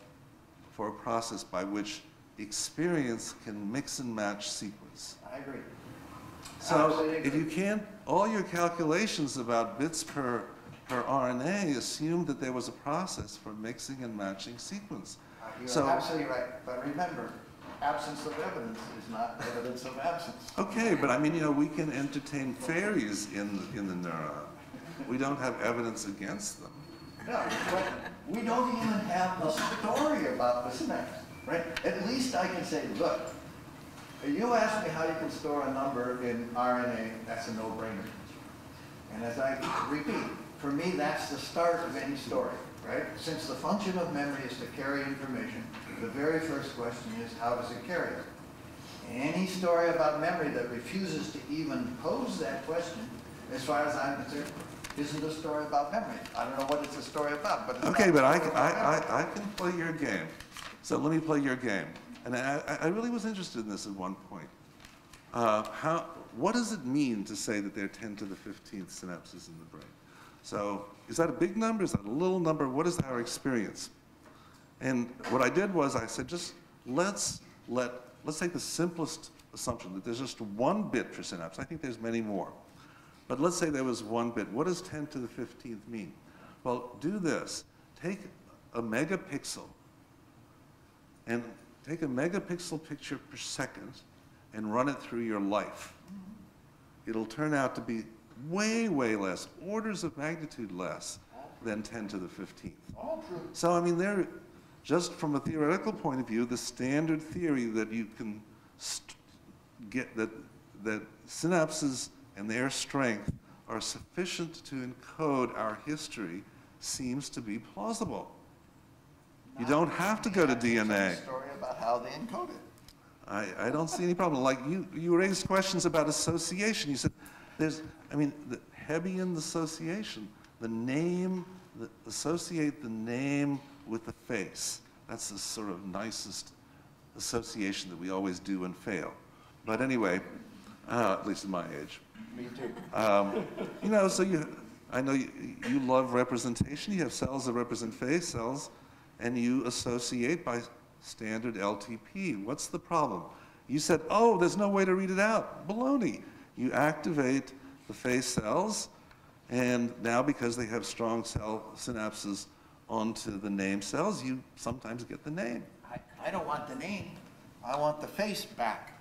for a process by which experience can mix and match sequence. I agree. So Absolutely if you agree. can't, all your calculations about bits per RNA assumed that there was a process for mixing and matching sequence. You're So, absolutely right. But remember, absence of evidence is not evidence of absence. okay, but I mean, we can entertain fairies in the neuron. We don't have evidence against them. No, but we don't even have a story about the synapse, right? At least I can say, look, you ask me how you can store a number in RNA, that's a no-brainer. And as I repeat, for me, that's the start of any story, right? Since the function of memory is to carry information, the very first question is, how does it carry it? Any story about memory that refuses to even pose that question, as far as I'm concerned, isn't a story about memory. I don't know what it's a story about, but it's Okay, not but a story about memory. I can play your game. So let me play your game. And I really was interested in this at one point. What does it mean to say that there are 10 to the 15th synapses in the brain? So is that a big number? Is that a little number? What is our experience? And what I did was I said, just let's take the simplest assumption that there's just 1 bit per synapse. I think there's many more. But let's say there was 1 bit. What does 10 to the 15th mean? Well, do this. Take a megapixel and take a megapixel picture per second and run it through your life. It'll turn out to be way, way less, orders of magnitude less than 10 to the 15th. All true. So, I mean, just from a theoretical point of view, the standard theory that you can get that synapses and their strength are sufficient to encode our history seems to be plausible. You don't have to go to DNA. A story about how they encode it. I don't see any problem. Like you raised questions about association. You said the Hebbian association, associate the name with the face. That's the sort of nicest association that we always do and fail. But anyway, at least at my age. Me too. So I know you love representation. You have cells that represent face cells, and you associate by standard LTP. What's the problem? You said, oh, there's no way to read it out. Baloney. You activate the face cells, and now because they have strong cell synapses onto the name cells, you sometimes get the name. I don't want the name. I want the face back.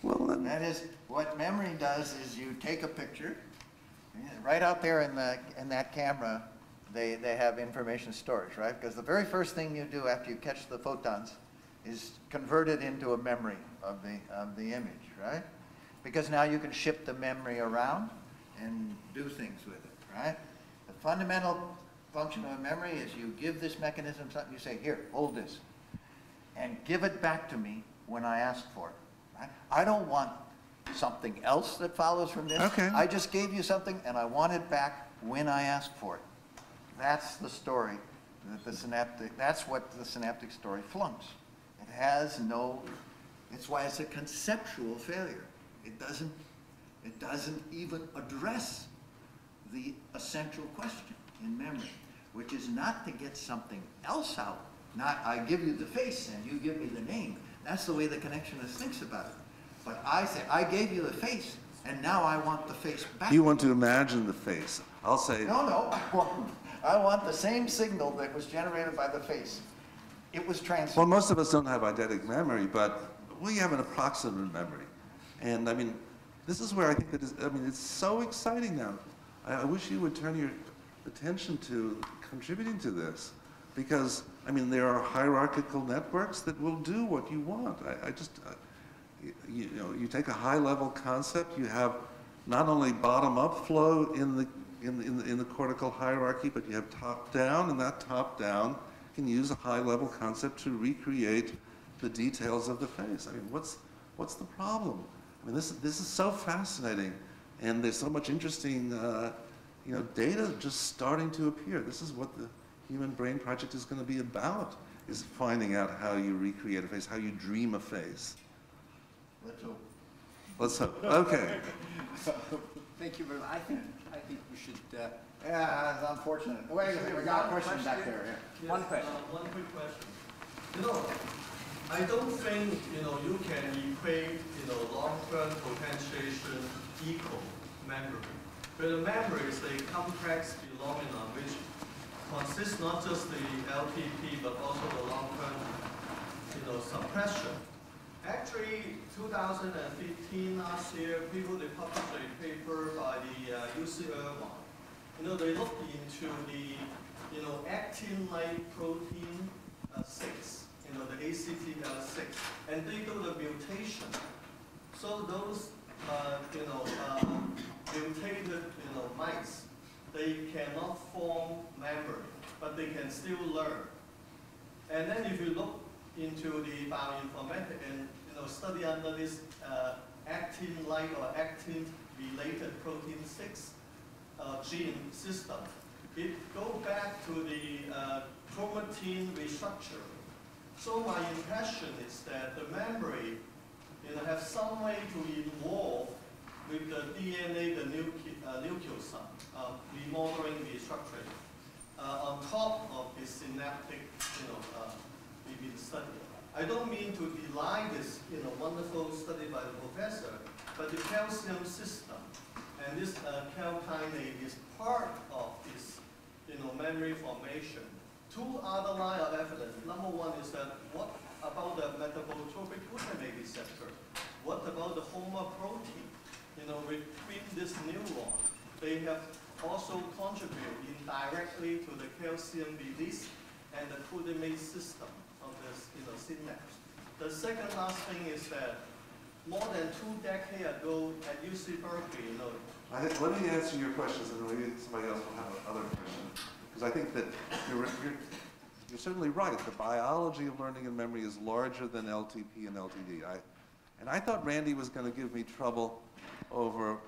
Well, then, That is, what memory does is you take a picture, right out there in that camera, they have information storage, right? Because the very first thing you do after you catch the photons is convert it into a memory of the image, right? Because now you can ship the memory around and do things with it, right? The fundamental function of a memory is you give this mechanism something, you say, here, hold this, and give it back to me when I ask for it, right? I don't want something else that follows from this. Okay. I just gave you something and I want it back when I ask for it. That's the story that that's what the synaptic story flunks. It has no, it's why it's a conceptual failure. It doesn't It doesn't even address the essential question in memory, which is not to get something else out. Not, I give you the face and you give me the name. That's the way the connectionist thinks about it. But I say, I gave you the face, and now I want the face back. You want to imagine the face. I'll say... No, I want the same signal that was generated by the face. It was transferred. Well, most of us don't have eidetic memory, but we have an approximate memory. And I mean, this is where I think that is, I mean, it's so exciting now. I wish you would turn your attention to contributing to this, because, I mean, there are hierarchical networks that will do what you want. You know, you take a high-level concept, you have not only bottom-up flow in the cortical hierarchy, but you have top-down, and that top-down can use a high-level concept to recreate the details of the face. I mean, what's the problem? I mean, this is so fascinating, and there's so much interesting, you know, data just starting to appear. This is what the Human Brain Project is going to be about, is finding out how you recreate a face, how you dream a face. Let's hope. Let's hope. Okay. Thank you very much. I think we should. Yeah, it's unfortunate. Wait a second, we got a question back there. Yeah. Yes, One question. One quick question. You know, I don't think, you know, you can equate, you know, long-term potentiation equal memory. But the memory is a complex phenomenon which consists not just the LTP but also the long-term, you know, suppression. Actually, 2015 last year, people they published a paper by the UC Irvine. You know, they looked into the, you know, actin-like protein 6, you know, the ACTL6, and they do the mutation. So those, you know, mutated, you know, mice, they cannot form memory, but they can still learn. And then if you look into the bioinformatics and, you know, study under this actin-like or actin-related protein 6 gene system, it goes back to the chromatin restructuring. So my impression is that the memory, you know, have some way to evolve with the DNA, the nucleosome, remodeling, restructuring, on top of the synaptic, you know, we've been studying. I don't mean to belie this, you know, wonderful study by the professor, but the calcium system and this calcinase is part of this, you know, memory formation. Two other lines of evidence. Number one is that what about the metabotropic glutamate receptor? What about the homoprotein? You know, between this neuron, they have also contributed indirectly to the calcium release and the glutamate system of this, you know, synapse. The second last thing is that more than 2 decades ago at UC Berkeley, you know. Let me answer your questions, and maybe somebody else will have other questions. Because I think that you're certainly right. The biology of learning and memory is larger than LTP and LTD. And I thought Randy was going to give me trouble over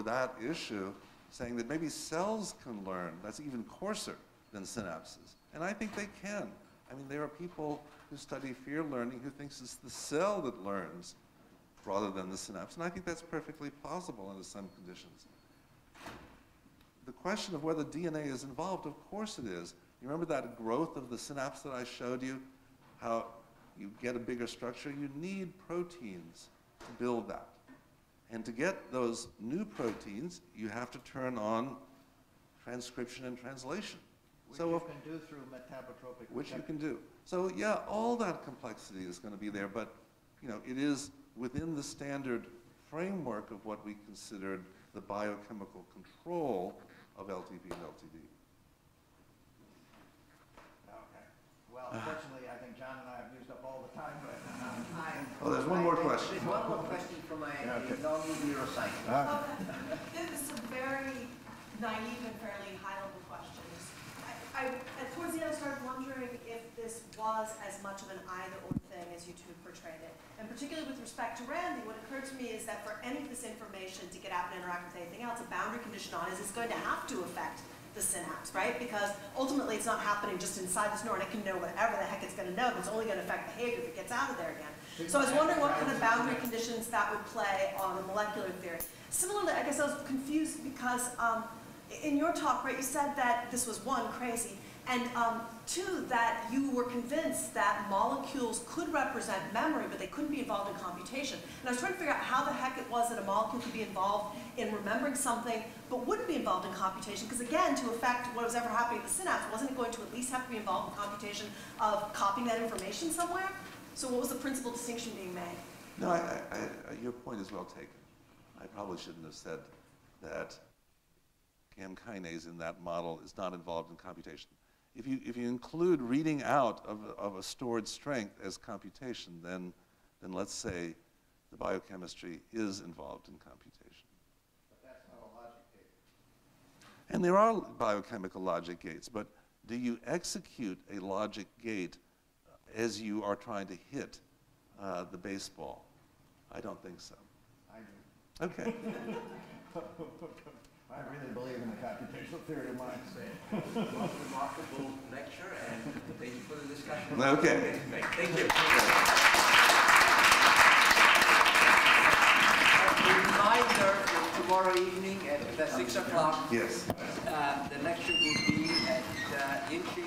that issue, saying that maybe cells can learn. That's even coarser than synapses. And I think they can. I mean, there are people who study fear learning who thinks it's the cell that learns rather than the synapse. And I think that's perfectly possible under some conditions. The question of whether DNA is involved, of course it is. You remember that growth of the synapse that I showed you? How you get a bigger structure? You need proteins to build that. And to get those new proteins, you have to turn on transcription and translation. Which you can do through metabotropic. Which you can do. So yeah, all that complexity is going to be there, but you know, it is within the standard framework of what we considered the biochemical control of LTP and LTD. Okay. Well, unfortunately, I think John and I have used up all the time, but Oh, there's one more question. There's one more question from a non-neuroscientist. This is a very naive and fairly high-level question. Towards the end, I started wondering if this was as much of an either-or thing as you two portrayed it. And particularly with respect to Randy, what occurred to me is that for any of this information to get out and interact with anything else, a boundary condition on it is going to have to affect the synapse, right? Because ultimately it's not happening just inside this neuron. It can know whatever the heck it's going to know, but it's only going to affect behavior if it gets out of there again. So I was wondering what kind of boundary conditions that would play on the molecular theory. Similarly, I guess I was confused because in your talk, right, you said that this was one, crazy, and two, that you were convinced that molecules could represent memory, but they couldn't be involved in computation. And I was trying to figure out how the heck it was that a molecule could be involved in remembering something, but wouldn't be involved in computation. Because again, to affect what was ever happening at the synapse, wasn't it going to at least have to be involved in computation of copying that information somewhere? So what was the principal distinction being made? No, your point is well taken. I probably shouldn't have said that GAM kinase in that model is not involved in computation. If you include reading out of a stored strength as computation, then let's say the biochemistry is involved in computation. But that's not a logic gate. And there are biochemical logic gates, but do you execute a logic gate as you are trying to hit the baseball? I don't think so. I do. Okay. I really believe in the computational theory of mind. Most remarkable lecture, and thank you for the discussion. Okay. Thank you. A reminder for tomorrow evening at 6 o'clock. Yes. The lecture will be at Yinchi.